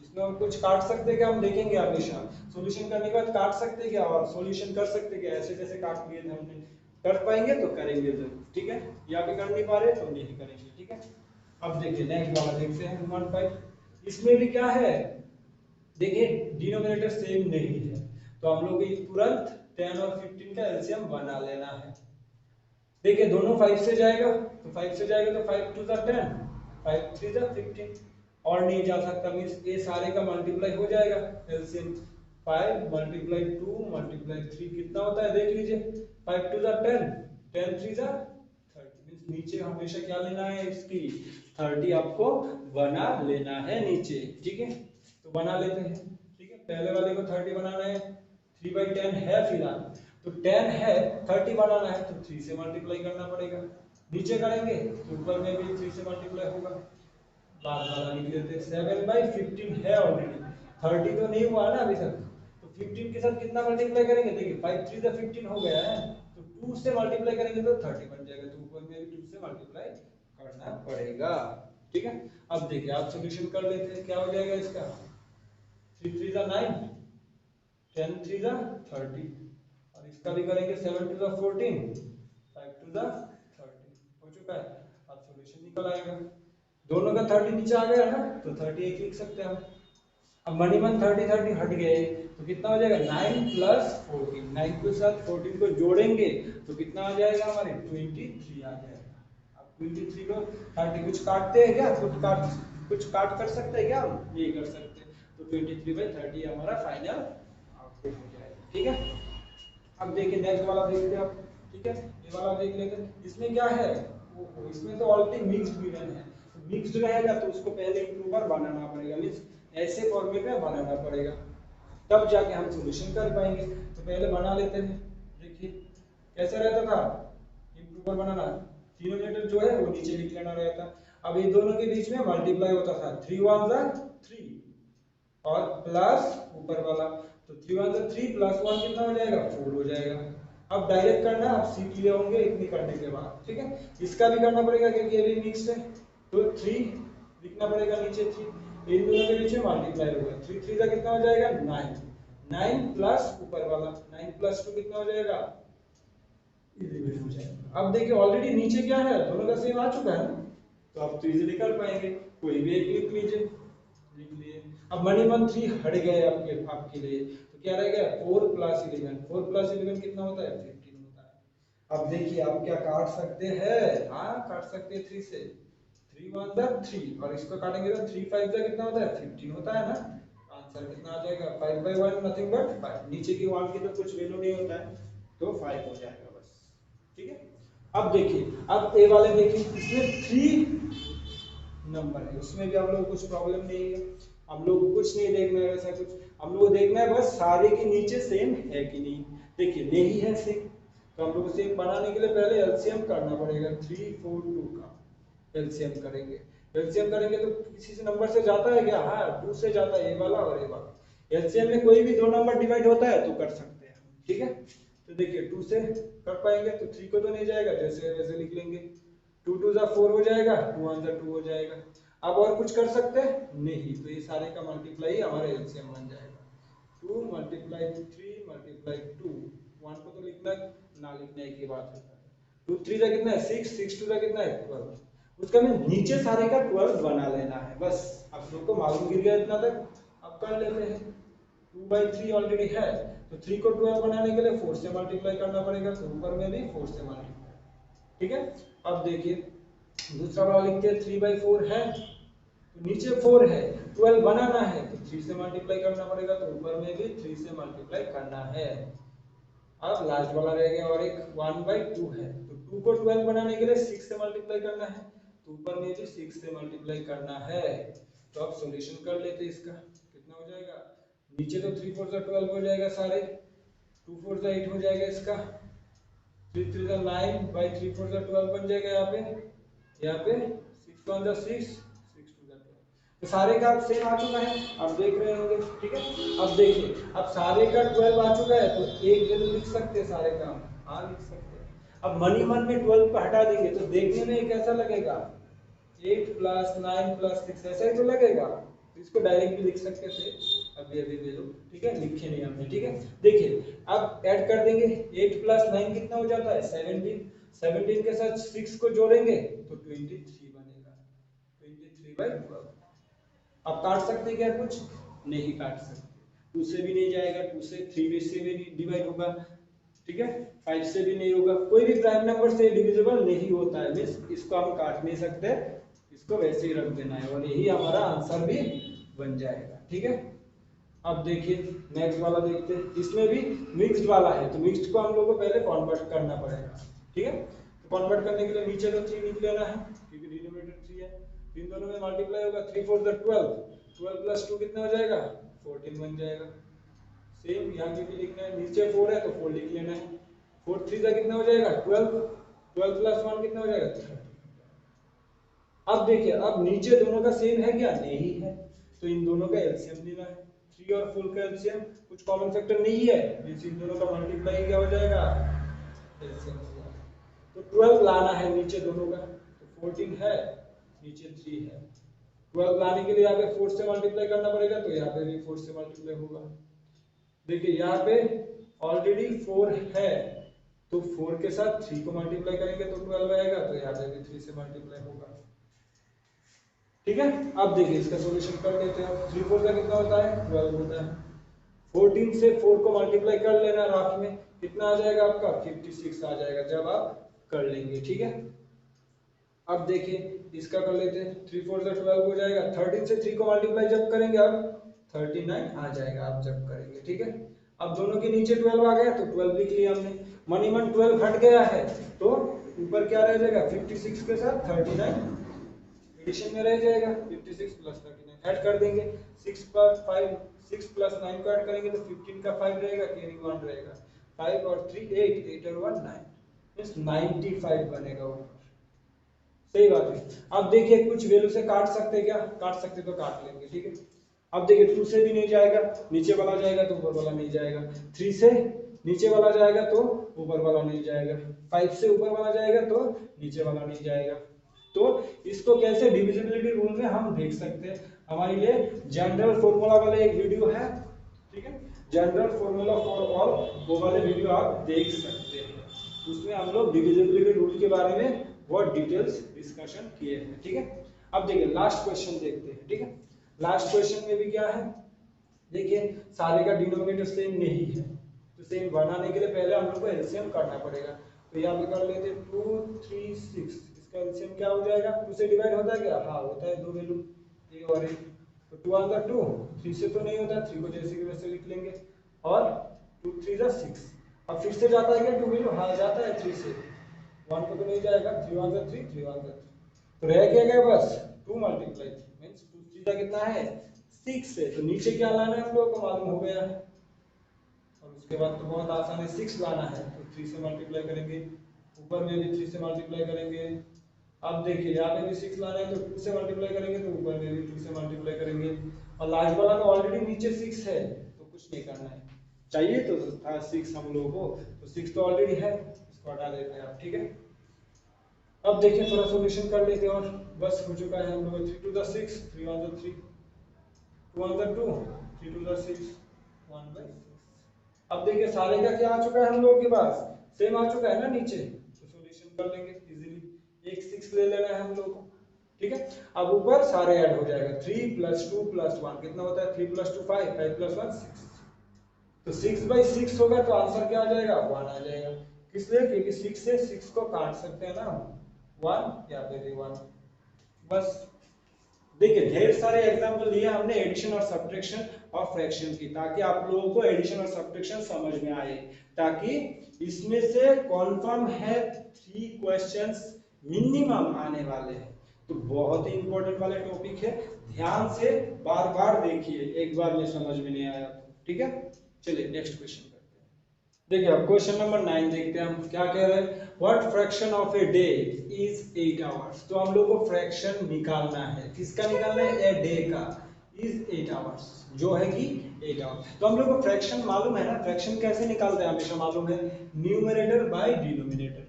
इसमें हम कुछ काट सकते हैं क्या, हम देखेंगे हमेशा सॉल्यूशन करने के बाद काट सकते क्या, और सॉल्यूशन कर सकते क्या, ऐसे जैसे काट लिए थे हमने, कर पाएंगे तो करेंगे जरूर, ठीक है, या भी कर नहीं पा रहे तो नहीं करेंगे, ठीक है। अब देखिए नेक्स्ट वाला देखते हैं 1/5, इसमें भी क्या है, देखिए डिनोमिनेटर सेम नहीं है, तो हम लोग को तुरंत 10 और 15 का एलसीएम बना लेना है, देखिए दोनों 5 से जाएगा, तो 5 से जाएगा तो 5 2 10, 5 3 15, और नहीं जा सकता, मींस ये सारे का मल्टीप्लाई हो जाएगा एलसीएम, 5 मल्टीप्लाई 2 मल्टीप्लाई 3 कितना होता है देख लीजिए, 5 2 10, 10 3 30, मींस नीचे हमेशा क्या लेना है, इसकी 30 आपको बना लेना है नीचे, ठीक है। तो बना लेते हैं, ठीक है, पहले वाले को 30 बनाना है, 3/10 है फिलहाल, तो 10 है, 30 बनाना है तो 3 से मल्टीप्लाई करना पड़ेगा, नीचे करेंगे तो ऊपर में भी 3 से मल्टीप्लाई होगा, बाद वाला लिख लेते हैं, 7/15 है ऑलरेडी, 30 तो नहीं हुआ ना अभी तक, तो 15 के साथ कितना मल्टीप्लाई करेंगे, देखिए 5 3 15 हो गया है, तो 2 से मल्टीप्लाई करेंगे तो 30 बन जाएगा, तो ऊपर में भी 2 से मल्टीप्लाई करना पड़ेगा, ठीक है। अब देखिए आप सॉल्यूशन कर लेते हैं, क्या हो जाएगा इसका, 3 3 9, 10 3 30, और इसका भी करेंगे 7 2 14, 5 2 30, हो चुका है, अब सॉल्यूशन निकल आएगा, दोनों का 30 नीचे आ गया ना, तो 38 लिख सकते हैं हम। अब मनी मन 30 30 हट गए तो कितना हो जाएगा, 9 प्लस 14, 9 के साथ 14 को जोड़ेंगे तो कितना आ जाएगा हमारे, 23 आ जाएगा। अब 23 को 30 कुछ काटते हैं क्या, कुछ काट कर सकते हैं क्या, हम ये कर सकते हैं, तो 23/30 हमारा फाइनल आउटपुट हो जाएगा, ठीक है। अब देखिए नेक्स्ट वाला देखते हैं आप, ठीक है, ये वाला देख लेते हैं, इसमें क्या है, इसमें तो ऑलरेडी मिक्स्ड गिवन है, मिक्स्ड रहेगा तो उसको पहले इंप्रूवर बनाना पड़ेगा, मींस ऐसे फॉर्मेट में बनाना पड़ेगा, तब जाके हम सॉल्यूशन कर पाएंगे, तो पहले बना लेते हैं, देखिए कैसे रहता था, इंप्रूवर बनाना, डिनोमिनेटर जो है वो नीचे लिख लेना रहता, अब ये दोनों के बीच में मल्टीप्लाई होता था, 3 1 3 और प्लस ऊपर वाला, तो 3 1 3 प्लस 1 कितना हो जाएगा, 4 हो जाएगा। अब डायरेक्ट करना, आप सीख लिए होंगे इतनी करने के बाद, ठीक है, इसका भी करना पड़ेगा क्योंकि ये भी मिक्स्ड है, तो 3 लिखना पड़ेगा नीचे, 3 इन दोनों के बीच में मल्टीप्लाई होगा, 3 3 का कितना हो जाएगा, 9, 9 प्लस ऊपर वाला 9 प्लस 2 कितना हो जाएगा, एलिमिनेट हो जाएगा। अब देखिए ऑलरेडी नीचे क्या है, दोनों का सेम आ चुका है ना, तो आप तो इजीली कर पाएंगे, कोई भी एक लिख लीजिए, लिख लिए। अब मनी मंथ 3 हट गए आपके आपके लिए, तो क्या रह गया 4 प्लस 11, 4 प्लस 11 कितना होता है 15 होता है। अब देखिए आप क्या काट सकते हैं, हाँ काट सकते हैं 3 से, 3 1 जा 3 और इसको काटेंगे तो 3 5 जा कितना होता है 15 होता है ना। आंसर कितना आ जाएगा 5/1 नथिंग बट 5, नीचे की 1 की तो कुछ वैल्यू नहीं होता है, तो 5 हो जाएगा बस। ठीक है। अब देखिए, अब ए वाले देखिए, इसमें 3 नंबर है, उसमें भी हम लोग कुछ प्रॉब्लम नहीं है, हम लोग को कुछ नहीं देखना है वैसा कुछ, हम लोग को देखना है बस सारे के नीचे सेम है कि नहीं। देखिए नहीं है सेम, तो हम लोग को सेम बनाने के लिए पहले एलसीएम करना पड़ेगा, 3 4 2 का एलसीएम करेंगे। एलसीएम करेंगे तो किसी से नंबर से जाता है क्या, हाँ 2 से जाता है, ए वाला और ए वाला। एलसीएम में कोई भी दो नंबर डिवाइड होता है तो कर सकते हैं, ठीक है। तो देखिए 2 से कर पाएंगे तो 3 को तो नहीं जाएगा, जैसे वैसे लिख लेंगे, 2 2 जा 4 हो जाएगा, 2 1 जा 2 हो जाएगा। अब और कुछ कर सकते हैं नहीं, तो ये सारे का मल्टीप्लाई हमारा एलसीएम बन जाएगा, 2 मल्टीप्लाई 3 मल्टीप्लाई 2, 1 को तो लिखना ना लिखने की बात है, 2 3 का कितना है 6, 6 2 का कितना है 12, उसका में नीचे सारे का 12 बना लेना है बस। आप लोग को मालूम गिर गया इतना तक, अब कर लेते हैं। 2/3 ऑलरेडी है, तो 3 को 12 बनाने के लिए 4 से मल्टीप्लाई करना पड़ेगा, तो ऊपर में भी 4 से मल्टीप्लाई, ठीक है। अब देखिए दूसरा वाला लिखते हैं, 3/4 है तो नीचे 4 है, 12 बनाना है तो 3 से मल्टीप्लाई करना पड़ेगा, तो ऊपर में भी 3 से मल्टीप्लाई करना है। अब लास्ट वाला रह गया और एक 1/2 है, तो 2 को 12 बनाने के लिए 6 से मल्टीप्लाई करना है, तो ऊपर में भी 6 से मल्टीप्लाई करना है। तो अब सॉल्यूशन कर लेते हैं इसका, कितना हो जाएगा, नीचे तो 3 4 12 हो जाएगा सारे, 2 4 8 हो जाएगा इसका, 3 3 9/3 4 12 बन जाएगा यहाँ पे 6 1 6 6 2 12, तो सारे का अब सेम आ चुका है, आप देख रहे होंगे, ठीक है। अब देखिए अब सारे का 12 आ चुका है, तो एक वैल्यू लिख सकते हैं सारे का, हाँ लिख सकते हैं। अब मनी मन में 12 को हटा देंगे तो देखने में कैसा लगेगा, 8 प्लस 9 प्लस 6 ऐसा ही तो लगेगा, तो इसको डायरेक्ट भी लिख सकते थे, अभी अभी ले लो, ठीक है, लिखे नहीं हमने, ठीक है। देखिए अब ऐड कर देंगे, 8 प्लस 9 कितना हो जाता है 17, 17 के साथ 6 को जोड़ेंगे तो 23 बनेगा, 23/12। अब काट सकते हैं क्या कुछ, नहीं काट सकते, 2 से भी नहीं जाएगा, 2 से 3 में से भी डिवाइड होगा, ठीक है, 5 से भी नहीं होगा, कोई भी प्राइम नंबर से डिविजिबल नहीं होता है, मींस इसको हम काट नहीं सकते, इसको वैसे ही रख देना है और यही हमारा आंसर भी बन जाएगा, ठीक है। अब देखिए नेक्स्ट वाला देखते हैं, इसमें भी मिक्स्ड वाला है, तो मिक्स्ड को हम लोग को पहले कन्वर्ट करना पड़ेगा, ठीक है। तो कन्वर्ट करने के लिए नीचे तो 3 लिख लेना है क्योंकि डिनोमिनेटर 3 है, तो इन दोनों में मल्टीप्लाई होगा, 3 4 12, 12 प्लस 2 कितना हो जाएगा 14 बन जाएगा। सेम यहाँ पे भी लिखना है, नीचे 4 है तो 4 लिख लेना है, 4 3 का कितना हो जाएगा 12, 12 प्लस 1 कितना हो जाएगा 30। अब देखिए अब नीचे दोनों का सेम है क्या, नहीं है, तो इन दोनों का एलसीएम लेना है, 3 और 4 का एलसीएम, कुछ कॉमन फैक्टर नहीं है, इन दोनों का मल्टीप्लाई क्या हो जाएगा एलसीएम हो जाएगा, तो 12 लाना है नीचे दोनों का, तो 14 है नीचे 3 है, 12 लाने के लिए यहाँ पे 4 से मल्टीप्लाई करना पड़ेगा, तो यहाँ पे भी 4 से मल्टीप्लाई होगा। देखिए यहाँ पे ऑलरेडी 4 है, तो 4 के साथ 3 को मल्टीप्लाई करेंगे तो 12 आएगा, तो यहाँ पे भी 3 से मल्टीप्लाई होगा, ठीक है। अब देखिए इसका सॉल्यूशन कर लेते हैं, 3 4 का कितना होता है 12 होता है, 14 से 4 को मल्टीप्लाई कर लेना राफ में, कितना आ जाएगा आपका 56 आ जाएगा जब आप कर लेंगे, ठीक है। अब देखिए इसका कर लेते हैं, 3 4 से 12 हो जाएगा, 13 से 3 को मल्टीप्लाई जब करेंगे अब 39 आ जाएगा आप जब करेंगे, ठीक है। अब दोनों के नीचे 12 आ गया तो 12 लिख लिया हमने, मनी मन 12 हट गया है, तो ऊपर क्या रह जाएगा 56 के साथ 39 एडिशन में रह जाएगा, 56 प्लस 39 ऐड कर देंगे, 6 प्लस 5 6 प्लस 9 को ऐड करेंगे तो 15 का 5 रहेगा, कैरी 1 रहेगा, 5 और 3 8 8 और 1 9 मींस 95 बनेगा ऊपर, सही बात है। अब देखिए कुछ वैल्यू से काट सकते हैं क्या, काट सकते तो काट लेंगे, ठीक है। अब देखिए 2 से भी नहीं जाएगा, नीचे वाला जाएगा तो ऊपर वाला नहीं जाएगा, 3 से नीचे वाला जाएगा तो ऊपर वाला नहीं जाएगा, 5 से ऊपर वाला जाएगा तो नीचे वाला नहीं जाएगा, तो इसको कैसे डिविजिबिलिटी रूल में हम देख सकते हैं, हमारे लिए जनरल फॉर्मूला वाला एक वीडियो है, ठीक है, जनरल फॉर्मूला फॉर ऑल वो वाले वीडियो आप देख सकते हैं, उसमें हम लोग डिविजिबिलिटी रूल के बारे में बहुत डिटेल्स डिस्कशन किए हैं, ठीक है। अब देखिए लास्ट क्वेश्चन देखते हैं, ठीक है। लास्ट क्वेश्चन में भी क्या है, देखिए सारे का डिनोमिनेटर सेम नहीं है, तो सेम बनाने के लिए पहले हम लोग को एलसीएम करना पड़ेगा। तो यहाँ पे कर लेते 2 3 6, इसका एलसीएम क्या हो जाएगा, 2 से डिवाइड होता है क्या, हाँ होता है, दो वैल्यू ए और ए, तो 2 ऑन द 2, 3 से तो नहीं होता, 3 को जैसे कि वैसे लिख लेंगे, और 2 3 जा 6। अब फिर से जाता है क्या 2 वैल्यू, हाँ जाता है 3 से, 1 को तो नहीं जाएगा, 3 ऑन द 3, 3 ऑन द 3, तो रह क्या गया बस 2 मल्टीप्लाई मींस 2 3 जा कितना है 6 है, तो नीचे क्या लाना है हम लोगों को मालूम हो गया है। और उसके बाद तो बहुत आसान है, 6 लाना है, तो 3 से मल्टीप्लाई करेंगे, ऊपर में भी 3 से मल्टीप्लाई करेंगे। अब देखिए यहाँ पे भी 6 लाना है, तो 2 से मल्टीप्लाई करेंगे, तो ऊपर में भी 2 से मल्टीप्लाई करेंगे, और लास्ट वाला में ऑलरेडी नीचे 6 है, तो कुछ नहीं करना है, चाहिए तो था 6 हम लोगों को, तो 6 तो ऑलरेडी है, इसको हटा देते हैं आप, ठीक है। अब देखिए थोड़ा सॉल्यूशन कर लेते हैं, और बस हो चुका है हम लोग 3 to the 6, 3 on the 3, 2 on the 2, 3 to the 6, 1 by 6। अब देखिए सारे का क्या आ चुका है हम लोगों के पास, सेम आ चुका है ना नीचे, तो सॉल्यूशन कर लेंगे इजीली, एक 6 ले लेना है हम लोग को, ठीक है। अब ऊपर सारे ऐड हो जाएगा, 3 + 2 + 1 कितना होता है, 3 + 2 5, 5 + 1 6, तो 6/6 होगा, तो आंसर क्या आ जाएगा 1 आ जाएगा, किस लिए, क्योंकि 6 से 6 को काट सकते हैं ना हम, 1 या फिर 1, बस। देखिए ढेर सारे एग्जांपल लिए हमने एडिशन और सब्ट्रैक्शन और फ्रैक्शन की, ताकि आप लोगों को एडिशन और सब्ट्रैक्शन समझ में आए, ताकि इसमें से कॉन्फर्म है 3 क्वेश्चंस मिनिमम आने वाले हैं, तो बहुत ही इंपॉर्टेंट वाले टॉपिक है, ध्यान से बार बार देखिए, एक बार में समझ में नहीं आया तो, ठीक है। चलिए नेक्स्ट क्वेश्चन करते हैं। देखिए अब क्वेश्चन नंबर 9 देखते हैं, हम क्या कह रहे हैं, what fraction of a day is 8 hours, तो हम लोग को फ्रैक्शन निकालना है, किसका निकालना है, ए डे का, इज 8 आवर्स, जो है कि 8 आवर्स। तो हम लोग को फ्रैक्शन मालूम है ना, फ्रैक्शन कैसे निकालते हैं हमेशा मालूम है, न्यूमरेटर बाय डिनोमिनेटर,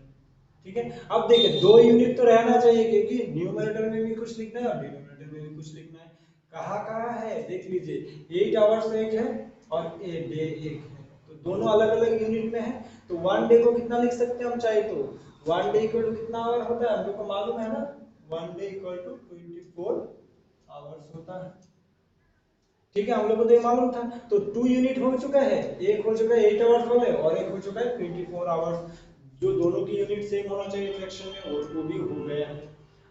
ठीक है। अब देखिए 2 यूनिट तो रहना चाहिए, क्योंकि न्यूमरेटर में भी कुछ लिखना है और डिनोमिनेटर में भी कुछ लिखना है, कहाँ कहाँ है देख लीजिए, 8 आवर्स एक है और ए डे एक है, तो दोनों अलग अलग यूनिट में है, तो 1 डे को कितना लिख सकते हैं हम चाहे तो, 1 डे इक्वल टू कितना आवर होता है हम लोग को मालूम है ना, 1 डे इक्वल टू 24 आवर्स होता है, ठीक है, हम लोग को तो ये मालूम था। तो 2 यूनिट हो चुका है, एक हो चुका है 8 आवर्स वाले, और एक हो चुका है 24 आवर्स, जो दोनों की यूनिट सेम होना चाहिए फ्रैक्शन में, और वो भी हो गया है।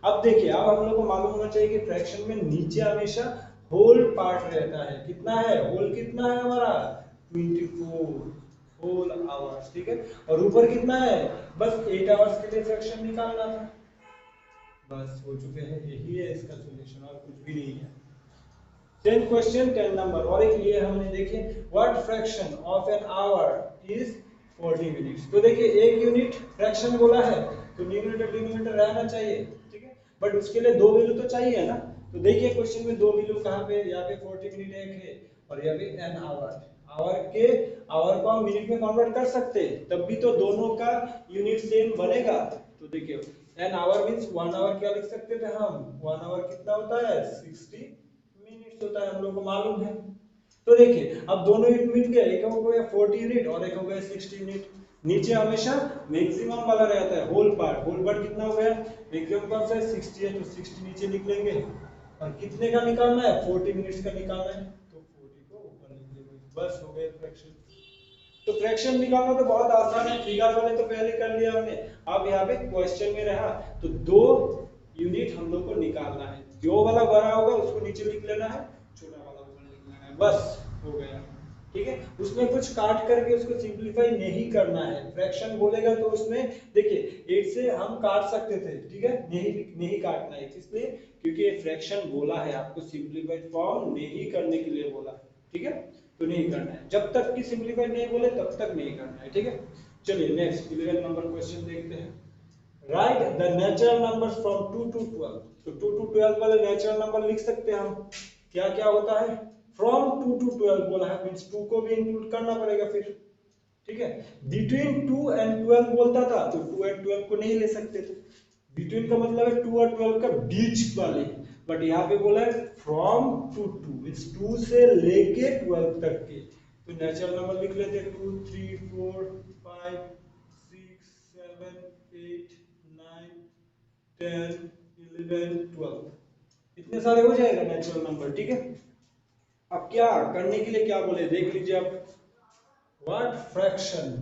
अब देखिए अब हम लोग को मालूम होना चाहिए कि फ्रैक्शन में नीचे हमेशा होल पार्ट रहता है, कितना है होल, कितना है हमारा 24 होल आवर्स, ठीक है, और ऊपर कितना है, बस 8 आवर्स के लिए फ्रैक्शन निकालना था, बस हो चुके हैं, यही है इसका सॉल्यूशन, और कुछ भी नहीं है। 10 क्वेश्चन 10 नंबर, और एक लिए हमने, देखिए what fraction of an hour is 40 minutes, तो देखिए एक यूनिट फ्रैक्शन बोला है, तो न्यूमरेटर डिनोमिनेटर रहना चाहिए, ठीक है, बट उसके लिए दो वैल्यू तो चाहिए ना, तो देखिए क्वेश्चन में दो वैल्यू कहाँ पे, यहाँ पे 40 मिनट एक है, और यहाँ पे एन आवर, आवर को हम मिनट में कन्वर्ट कर सकते हैं, तब भी तो दोनों का यूनिट सेम बनेगा, तो देखिए एन आवर मींस 1 आवर क्या लिख सकते थे हम, 1 आवर कितना होता है 60 मिनट्स होता है, हम लोग को मालूम है। तो देखिए अब दोनों यूनिट मिल गए, एक हो गया 40 यूनिट और एक हो गया 60 यूनिट, नीचे हमेशा मैक्सिमम वाला रहता है, होल पार्ट कितना हो गया, मैक्सिमम कौन सा है 60 है, तो 60 नीचे लिख लेंगे, और कितने का निकालना है 40 मिनट्स का निकालना है, तो 40 को ऊपर लिख लेंगे, बस हो गया फ्रैक्शन। तो फ्रैक्शन निकालना तो बहुत आसान है, फिगर वाले तो पहले कर लिया हमने, अब यहाँ पे क्वेश्चन में रहा, तो दो यूनिट हम लोग को निकालना है, जो वाला बड़ा होगा उसको नीचे लिख लेना है, छोटा वाला ऊपर लिख लेना है, बस हो गया, ठीक है। उसमें कुछ काट करके उसको सिंपलीफाई नहीं करना है, फ्रैक्शन बोलेगा तो उसमें देखिए 8 से हम काट सकते थे, ठीक है, नहीं नहीं काटना है, इसलिए क्योंकि ये फ्रैक्शन बोला है, आपको सिंपलीफाइड फॉर्म नहीं करने के लिए बोला है, ठीक है, तो नहीं करना है, जब तक कि सिंपलीफाइड नहीं बोले तब तक नहीं करना है, ठीक है। चलिए नेक्स्ट 11 नंबर क्वेश्चन देखते हैं, right the natural numbers from 2 to 12, तो 2 to 12 वाले नेचुरल नंबर लिख सकते हैं हम, क्या क्या होता है, फ्रॉम 2 to 12 बोला है, मींस 2 को भी इंक्लूड करना पड़ेगा फिर, ठीक है, बिटवीन 2 and 12 बोलता था, तो 2 and 12 को नहीं ले सकते थे, बिटवीन का मतलब है 2 और 12 का बीच वाले, बट यहाँ पे बोला है फ्रॉम टू 2 मींस 2 से लेके 12 तक के, तो नेचुरल नंबर लिख लेते हैं 2 3 4 5 6 10, 11, 12, इतने सारे हो जाएगा नेचुरल नंबर, ठीक है। अब क्या करने के लिए क्या बोले देख लीजिए आप, what fraction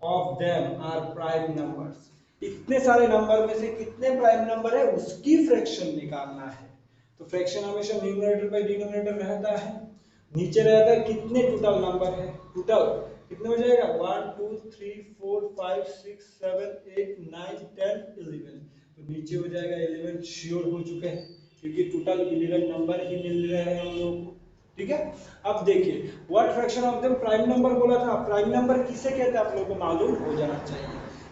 of them are prime numbers, इतने सारे नंबर में से कितने प्राइम नंबर है उसकी फ्रैक्शन निकालना है। तो फ्रैक्शन हमेशा न्यूमरेटर बाय डिनोमिनेटर रहता है, नीचे रहता है कितने टोटल नंबर है, टोटल कितने हो जाएगा 1 2 3 4 5 6 7 8 9 10 11, तो नीचे हो जाएगा 11 श्योर हो चुके हैं क्योंकि टोटल 11 नंबर ही मिल रहे हैं हम लोगों को, ठीक है। अब देखिए what fraction of them prime number बोला था, प्राइम नंबर किसे कहते हैं आप लोगों को मालूम हो जाना चाहिए,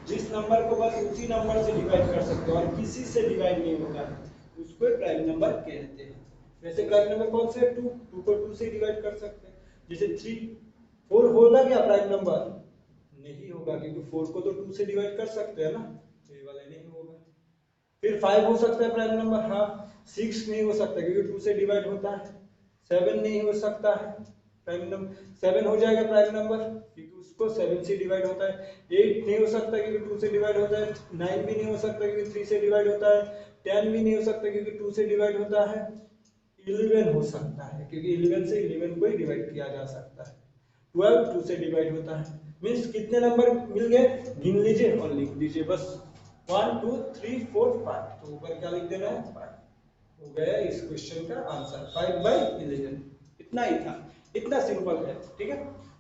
जिस नंबर को बस उसी नंबर से डिवाइड कर सकते हो और किसी से डिवाइड नहीं होता है उसको प्राइम नंबर कहते हैं। वैसे प्राइम नंबर कौन से, 2 2 को 2 से डिवाइड कर सकते हैं, जैसे 3 4 होगा क्या प्राइम नंबर, नहीं होगा क्योंकि 4 को तो 2 से डिवाइड कर सकते हैं ना, तो ये वाला नहीं होगा। फिर 5 हो सकता है प्राइम नंबर, हाँ। 6 नहीं हो सकता क्योंकि 2 से डिवाइड होता है। 7 नहीं हो सकता है प्राइम नंबर, 7 हो जाएगा प्राइम नंबर क्योंकि उसको 7 से डिवाइड होता है। 8 नहीं हो सकता क्योंकि 2 से डिवाइड होता है। 9 भी नहीं हो सकता क्योंकि 3 से डिवाइड होता है। 10 भी नहीं हो सकता क्योंकि 2 से डिवाइड होता है। 11 हो सकता है क्योंकि 11 से 11 को ही डिवाइड किया जा सकता है। 12 2 से डिवाइड होता है। मीन्स कितने नंबर मिल गए, गिन लीजिए और लिख दीजिए बस, 1 2 3 4 5, तो ऊपर क्या लिख देना है 5, हो गया इस क्वेश्चन का आंसर 5/11, इतना ही था, इतना सिंपल है, ठीक है।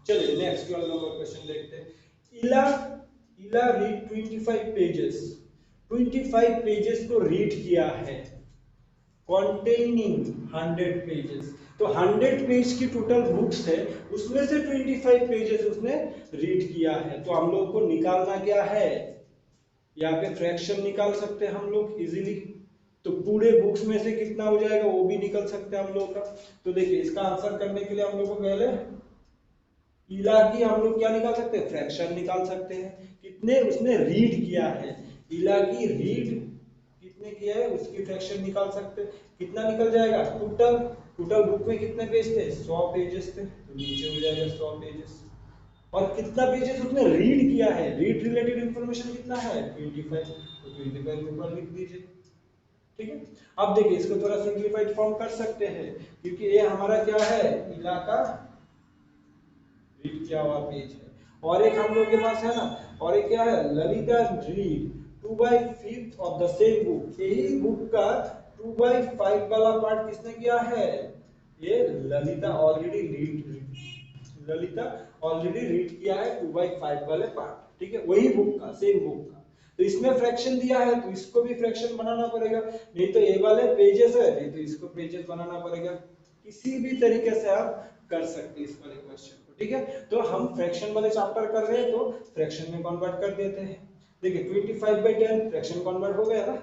चलिए नेक्स्ट वाला नंबर क्वेश्चन देखते हैं। इला इला रीड 25 पेजेस, 25 पेजेस को रीड किया है containing 100 पेजेस, तो 100 पेज की टोटल बुक्स है उसमें से 25 पेजेस उसने रीड किया है, तो हम लोग को निकालना क्या है, यहाँ पे फ्रैक्शन निकाल सकते हैं हम लोग इजीली, तो पूरे बुक्स में से कितना हो जाएगा वो भी निकल सकते हैं हम लोग का। तो देखिए इसका आंसर करने के लिए हम लोग को पहले इला की हम लोग क्या निकाल सकते हैं, फ्रैक्शन निकाल सकते हैं, कितने उसने रीड किया है, इला की रीड कितने किया है उसकी फ्रैक्शन निकाल सकते हैं, कितना निकल जाएगा, टोटल टोटल बुक में कितने पेज थे 100 पेजेस थे, तो नीचे हो जाएगा 100 पेजेस, और कितना पेजेस उसने रीड किया है, रीड रिलेटेड इंफॉर्मेशन कितना है 25, तो 25 ऊपर लिख दीजिए, ठीक है। अब देखिए इसको थोड़ा सिंपलीफाइड फॉर्म कर सकते हैं क्योंकि ये हमारा क्या है इलाका रीड किया हुआ पेज है, और एक हम लोग के पास है ना, और एक क्या है Lalita read 2/5 of the same book, यही बुक का 2/5 वाला पार्ट किसने किया है, ये ललिता ऑलरेडी रीड किया है 2/5 वाले पार्ट, ठीक है, वही बुक का सेम बुक का, तो इसमें फ्रैक्शन दिया है तो इसको भी फ्रैक्शन बनाना पड़ेगा, नहीं तो ये वाले पेजेस है नहीं तो इसको पेजेस बनाना पड़ेगा, किसी भी तरीके से आप कर सकते हैं इस वाले क्वेश्चन को, ठीक है। तो हम फ्रैक्शन वाले चैप्टर कर रहे हैं तो फ्रैक्शन में कन्वर्ट कर देते हैं, देखिए 25/10 फ्रैक्शन कन्वर्ट हो गया ना,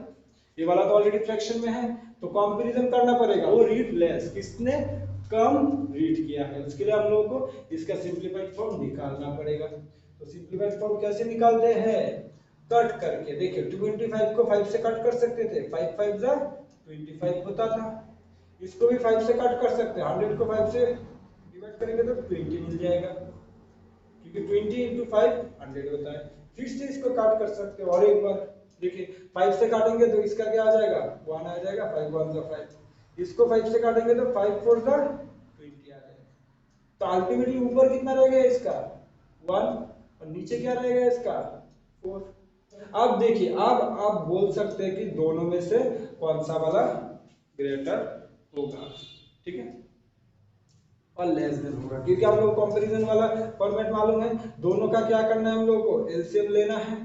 ये वाला तो ऑलरेडी फ्रैक्शन में है, तो कंपैरिजन करना पड़ेगा, वो रीड लेस किसने कम रीड किया है, उसके लिए हम लोगों को इसका सिंपलीफाइड फॉर्म निकालना पड़ेगा। तो सिंपलीफाइड फॉर्म कैसे निकालते हैं, कट करके, देखिए 25 को 5 से कट कर सकते थे, 5 5 जा 25 होता था, इसको भी 5 से कट कर सकते हैं, 100 को 5 से डिवाइड करेंगे तो 20 मिल जाएगा क्योंकि 20 into 5 100 होता है। फिर से इसको काट कर सकते हो और एक बार देखिए 5 से काटेंगे तो इसका क्या आ जाएगा 1 आ जाएगा, 5 1 जा 5, इसको 5 से काटेंगे तो 5 4 जा 20 आ जाएगा, तो अल्टीमेटली ऊपर कितना रहेगा इसका 1 और नीचे क्या रहेगा इसका 4। अब देखिए अब आप बोल सकते हैं कि दोनों में से कौन सा वाला ग्रेटर होगा, ठीक है, और लेस देन होगा क्योंकि हम लोग कंपैरिजन वाला फॉर्मेट मालूम है, दोनों का क्या करना है हम लोग को एलसीएम लेना है,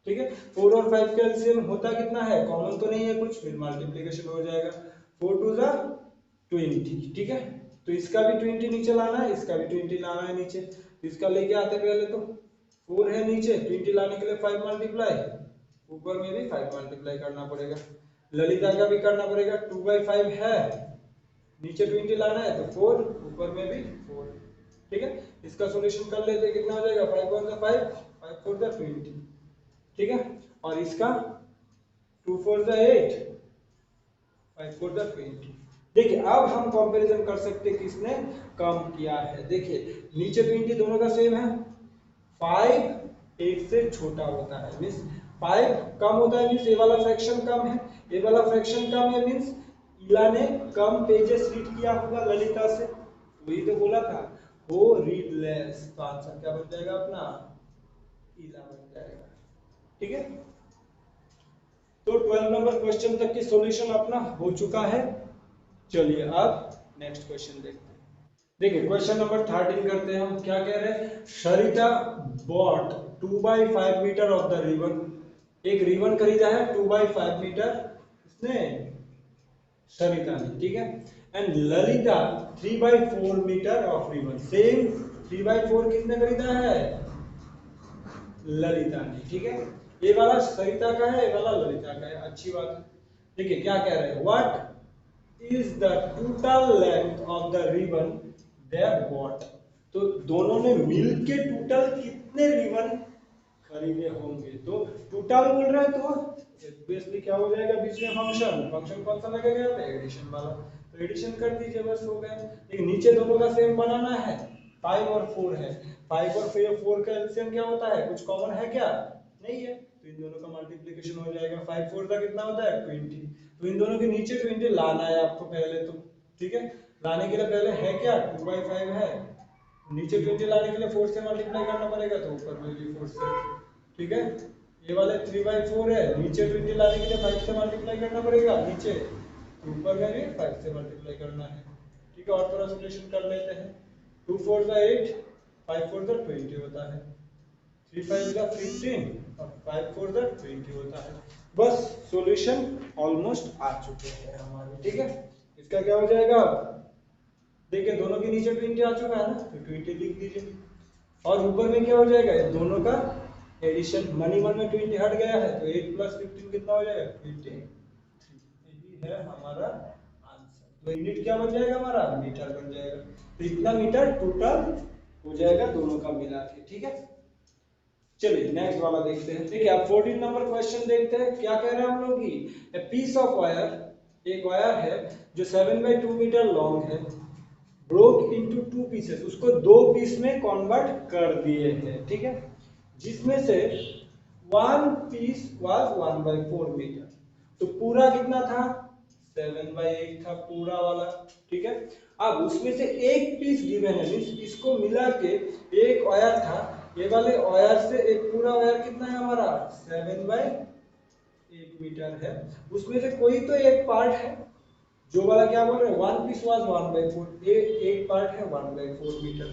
ठीक है। 4 और 5 का एलसीएम होता कितना है, कॉमन तो नहीं है कुछ, फिर मल्टीप्लिकेशन हो जाएगा, 4 2 जा 20, ठीक है, तो इसका भी 20 नीचे लाना है, इसका भी 20 लाना है नीचे, तो इसका लेके आते पहले तो 4 है नीचे, 20 लाने के लिए 5 मल्टीप्लाई, ऊपर में भी 5 मल्टीप्लाई करना पड़ेगा, ललिता का भी करना पड़ेगा, 2/5 है, नीचे 20 लाना है तो 4, ऊपर में भी 4, ठीक है। इसका सॉल्यूशन कर लेते हैं, कितना हो जाएगा 5 1 5 5 4 20, ठीक है, और इसका 2 4 8 5 4 20। देखिए अब हम कंपैरिजन कर सकते हैं किसने कम किया है, देखिए नीचे 20 दोनों का सेम है, 5 1 से छोटा होता है, मींस 5 कम होता है मीन्स ए वाला फ्रैक्शन कम है, ए वाला फ्रैक्शन कम है मीन्स इला ने कम पेजेस रीड किया होगा ललिता से, वही तो बोला था वो रीड लेस, तो आंसर क्या बन जाएगा अपना इला बन जाएगा। ठीक है, तो 12 नंबर क्वेश्चन तक की सॉल्यूशन अपना हो चुका है। चलिए अब नेक्स्ट क्वेश्चन देखते हैं। देखिए क्वेश्चन नंबर 13 करते हैं हम। क्या कह रहे हैं, Sarita bought 2/5 metre of the ribbon, एक रिबन खरीदा है 2/5 मीटर इसने सरिता ने, ठीक है, and Lalita 3/4 metre of ribbon, same 3/4 किसने खरीदा है, ललिता ने, ठीक है, ये वाला सरिता का है, ये वाला ललिता का है, अच्छी बात है। देखिए क्या कह रहे हैं, what is the total length of the ribbon they bought, तो दोनों ने मिलके टोटल कितने रिबन खरीदे होंगे, तो टोटल बोल रहे हैं तो बेसिकली क्या हो जाएगा, बीच में फंक्शन, फंक्शन कौन सा लगेगा यहाँ पे, एडिशन वाला, तो एडिशन कर दीजिए बस हो गया। लेकिन नीचे दोनों का सेम बनाना है, 5 और 4 है, 5 और 4 का एलसीएम क्या होता है, कुछ कॉमन है क्या, नहीं है, तो इन दोनों का मल्टीप्लिकेशन हो जाएगा, 5 4 का कितना होता है 20, तो इन दोनों के नीचे 20 लाना है आपको पहले तो, ठीक है, लाने के लिए पहले है क्या 2/5 है, नीचे 20 लाने के लिए 4 से मल्टीप्लाई करना पड़ेगा, तो ऊपर में भी 4 से, ठीक है, ये वाले 3/4 है, नीचे 20 लाने के लिए 5 से मल्टीप्लाई करना पड़ेगा, नीचे तो ऊपर में भी 5 से मल्टीप्लाई करना है, ठीक है, और थोड़ा सॉल्यूशन कर लेते हैं, 2 4 8, 5 4 20 होता है, 3 5 15 और 5 4 20 होता है, बस सॉल्यूशन ऑलमोस्ट आ चुके हैं हमारे, ठीक है, इसका क्या हो जाएगा, देखिए दोनों के नीचे 20 आ चुका है ना, तो 20 लिख दीजिए, और ऊपर में क्या हो जाएगा, दोनों का एडिशन, मनी वन में 20 हट गया है, तो 8 + 15 कितना हो जाएगा 23, यही है हमारा आंसर, तो यूनिट क्या बन जाएगा हमारा, मीटर बन जाएगा, तो इतना मीटर टोटल हो जाएगा दोनों का मिला के, ठीक है। चलिए नेक्स्ट वाला देखते हैं, ठीक है, अब 14 नंबर क्वेश्चन देखते हैं, क्या कह रहे हैं हम लोग की, ए पीस ऑफ वायर, एक वायर है जो 7/2 मीटर लॉन्ग है, ब्रोक इनटू 2 पीसेस, उसको 2 पीस में कन्वर्ट कर दिए हैं, ठीक है, जिसमें से 1 पीस वाज 1/4 मीटर, तो पूरा कितना था 7/8 था पूरा वाला, ठीक है, अब उसमें से एक पीस गिवन है, मींस इसको मिला के एक वायर था, ये वाले वायर से एक पूरा वायर कितना है हमारा 7/8 मीटर है, उसमें से कोई तो एक पार्ट है, जो वाला क्या बोल रहे हैं 1 पीस वाज 1/4, एक पार्ट है 1/4 मीटर,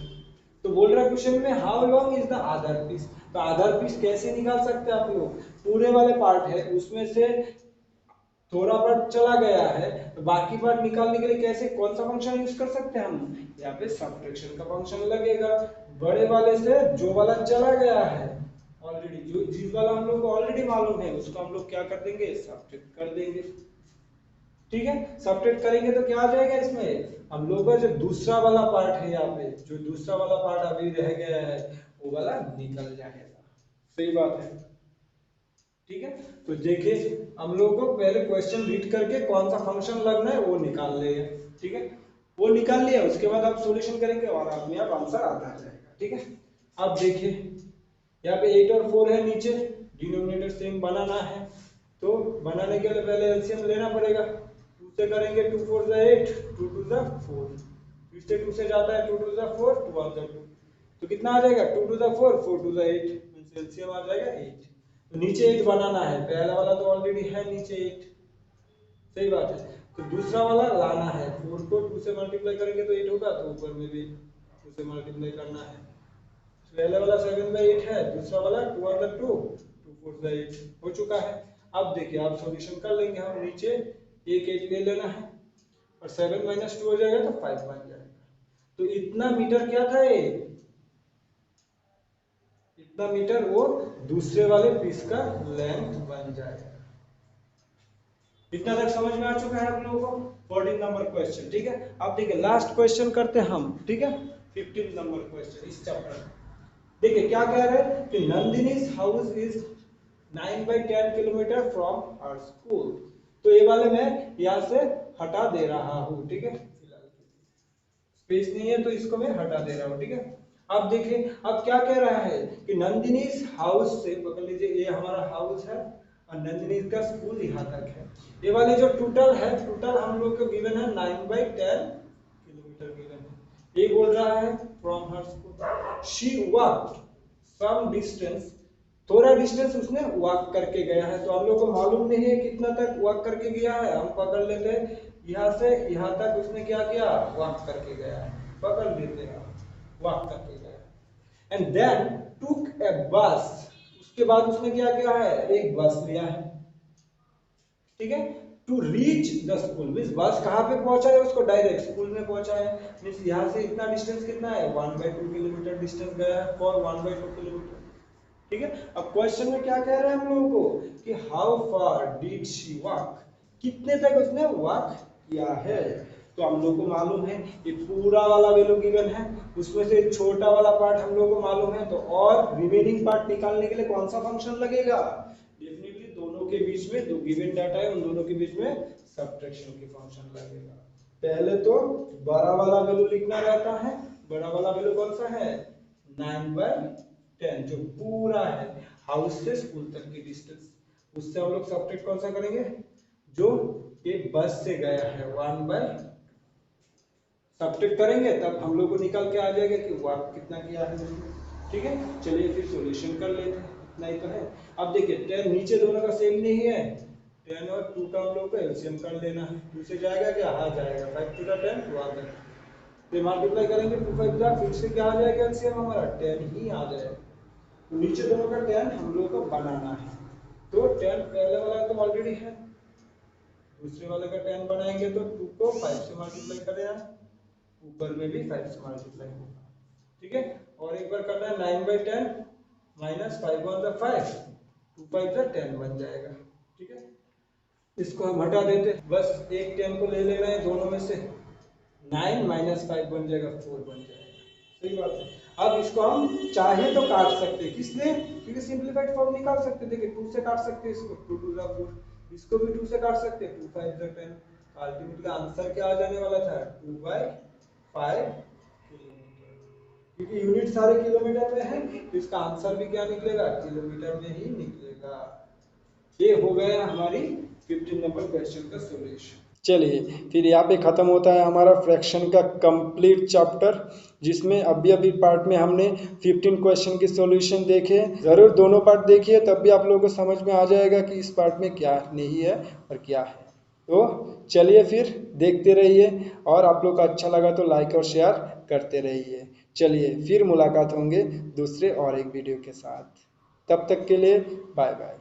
तो बोल रहा है क्वेश्चन में how long is the other piece, तो अदर पीस कैसे निकाल सकते हैं आप लोग, पूरे वाले पार्ट है उसमें से थोड़ा पार्ट चला गया है, तो बाकी पार्ट निकालने के लिए कैसे, कौन सा फंक्शन यूज कर सकते हैं हम, यहाँ पे सब्ट्रैक्शन का फंक्शन लगेगा, बड़े वाले से जो वाला चला गया है ऑलरेडी, जो जिस वाला हम लोग को ऑलरेडी मालूम है उसको हम लोग क्या कर देंगे, सब्ट्रैक्ट कर देंगे, ठीक है, सब्ट्रैक्ट करेंगे तो क्या आ जाएगा इसमें, हम लोग का जो दूसरा वाला पार्ट है, यहाँ पे जो दूसरा वाला पार्ट अभी रह गया है वो वाला निकल जाएगा, सही बात है, ठीक है, तो देखिए हम लोगों को पहले क्वेश्चन रीड करके कौन सा फंक्शन लगना है वो निकाल लेंगे, ठीक है, वो निकाल लिया उसके बाद आप सॉल्यूशन करेंगे और अपने आप आंसर आता जाएगा, ठीक है। अब देखिए यहाँ पे 8 और 4 है, नीचे डिनोमिनेटर सेम बनाना है, तो बनाने के लिए पहले एलसीएम लेना पड़ेगा, 2 से करेंगे 2 4 8, 2 2 4, फिर से 2 से जाता है 2 2 4, 2 1 2, तो कितना आ जाएगा 2 2 4, 4 2 8, मींस एलसीएम आ जाएगा 8, तो नीचे 8 बनाना है, पहला वाला तो ऑलरेडी है नीचे 8, सही बात है, तो दूसरा वाला लाना है, 4 को 2 से मल्टीप्लाई करेंगे तो 8 होगा, तो ऊपर में भी 2 से मल्टीप्लाई करना है, पहले वाला 7/8 है, दूसरा वाला 2 अंदर 2 2 4 8 हो चुका है। अब देखिए आप सॉल्यूशन कर लेंगे, हम नीचे एक 8 ले लेना है और 7 - 2 हो जाएगा तो 5 बन जाएगा, तो इतना मीटर क्या था ये, इतना मीटर वो दूसरे वाले पीस का लेंथ बन जाएगा, इतना तक समझ में आ चुका है आप लोगों को, 14 नंबर क्वेश्चन, ठीक है। अब देखिए लास्ट क्वेश्चन करते हैं हम, ठीक है, 15 नंबर क्वेश्चन इस चैप्टर, देखिए क्या कह रहे हैं कि Nandini's house is 9/10 kilometre from her school, तो ये वाले मैं यहाँ से हटा दे रहा हूँ, ठीक है, फिलहाल स्पेस नहीं है तो इसको मैं हटा दे रहा हूँ, ठीक है। अब देखिए अब क्या कह रहा है कि नंदिनी हाउस से, पकड़ लीजिए ये हमारा हाउस है और नंदिनी का स्कूल यहाँ तक है। ये वाले जो टोटल है, टोटल हम लोग को गिवन है 9/10 किलोमीटर गिवन है। ये बोल रहा है from her school she walk some distance, थोड़ा डिस्टेंस उसने वॉक करके गया है। तो हम लोग को मालूम नहीं है कितना तक वॉक करके गया है, हम पकड़ लेते हैं यहाँ से यहाँ तक उसने क्या किया, वॉक करके गया है, पकड़ लेते हैं वॉक करके गया। एंड देन टुक ए बस, उसके बाद उसने क्या किया है, एक बस लिया है, ठीक है। To reach the school means बस कहाँ पे पहुंचा है, उसको डायरेक्ट स्कूल में पहुंचा है। मीन्स यहाँ से इतना डिस्टेंस कितना है, 1/2 किलोमीटर डिस्टेंस गया है फॉर 1/2 किलोमीटर, ठीक है। अब क्वेश्चन में क्या कह रहे हैं हम लोगों को कि how far did she walk, कितने तक उसने वॉक किया है। तो हम लोग को मालूम है ये पूरा वाला वैल्यू गिवन है, उसमें से छोटा वाला पार्ट हम लोग को मालूम है। तो और रिमेनिंग पार्ट निकालने के लिए कौन सा फंक्शन लगेगा, डेफिनेटली दोनों के बीच में जो गिवन डाटा है उन दोनों के बीच में सब्ट्रैक्शन की फंक्शन लगेगा। पहले तो बड़ा वाला वैल्यू लिखना रहता है, बड़ा वाला वैल्यू कौन सा है, 9/10 जो पूरा है हाउस से स्कूल तक की डिस्टेंस, उससे हम लोग सब्ट्रैक्ट कौन सा करेंगे, जो ये बस से गया है 1 सब्ट्रैक्ट करेंगे तब हम लोग को निकल के आ जाएगा कि वॉक कितना किया है, ठीक है। चलिए फिर सॉल्यूशन कर लेते हैं, इतना ही तो है। अब देखिए 10 नीचे दोनों का सेम नहीं है, 10 और 2 का हम लोग को एलसीएम कर लेना है। 2 से जाएगा क्या, हाँ जाएगा, 5 टू 10 तो आ जाएगा, तो मल्टीप्लाई करेंगे 2 5 जा, फिर से क्या आ जाएगा एलसीएम हमारा 10 ही आ जाएगा। तो नीचे दोनों का 10 हम लोग को बनाना है। तो 10 पहले वाला तो ऑलरेडी है, दूसरे वाले का 10 बनाएंगे तो 2 को 5 से मल्टीप्लाई करें, ऊपर में भी 5 से मल्टीप्लाई होगा, ठीक है। और एक बार करना है 9/10 माइनस 5 1 = 5, 2 5 = 10 बन जाएगा, ठीक है। इसको हम हटा देते हैं, बस एक 10 को ले लेना है दोनों में से, 9 - 5 बन जाएगा 4 बन जाएगा, सही बात है। अब इसको हम चाहे तो काट सकते हैं, किसने, क्योंकि सिंपलीफाइड फॉर्म निकाल सकते हैं। देखिए 2 से काट सकते हैं इसको, 2 2 = 4, इसको भी 2 से काट सकते हैं, 2 5 = 10। अल्टीमेटली आंसर क्या आ जाने वाला था, 2/5 किलोमीटर, क्योंकि यूनिट सारे किलोमीटर में है तो इसका आंसर भी क्या निकलेगा, किलोमीटर में ही निकलेगा। ये हो गया हमारी 15 नंबर क्वेश्चन का सॉल्यूशन। चलिए फिर यहाँ पे ख़त्म होता है हमारा फ्रैक्शन का कंप्लीट चैप्टर, जिसमें अभी पार्ट में हमने 15 क्वेश्चन के सॉल्यूशन देखे। ज़रूर दोनों पार्ट देखिए, तब भी आप लोगों को समझ में आ जाएगा कि इस पार्ट में क्या नहीं है और क्या है। तो चलिए फिर देखते रहिए, और आप लोग का अच्छा लगा तो लाइक और शेयर करते रहिए। चलिए फिर मुलाकात होंगे दूसरे और एक वीडियो के साथ, तब तक के लिए बाय बाय।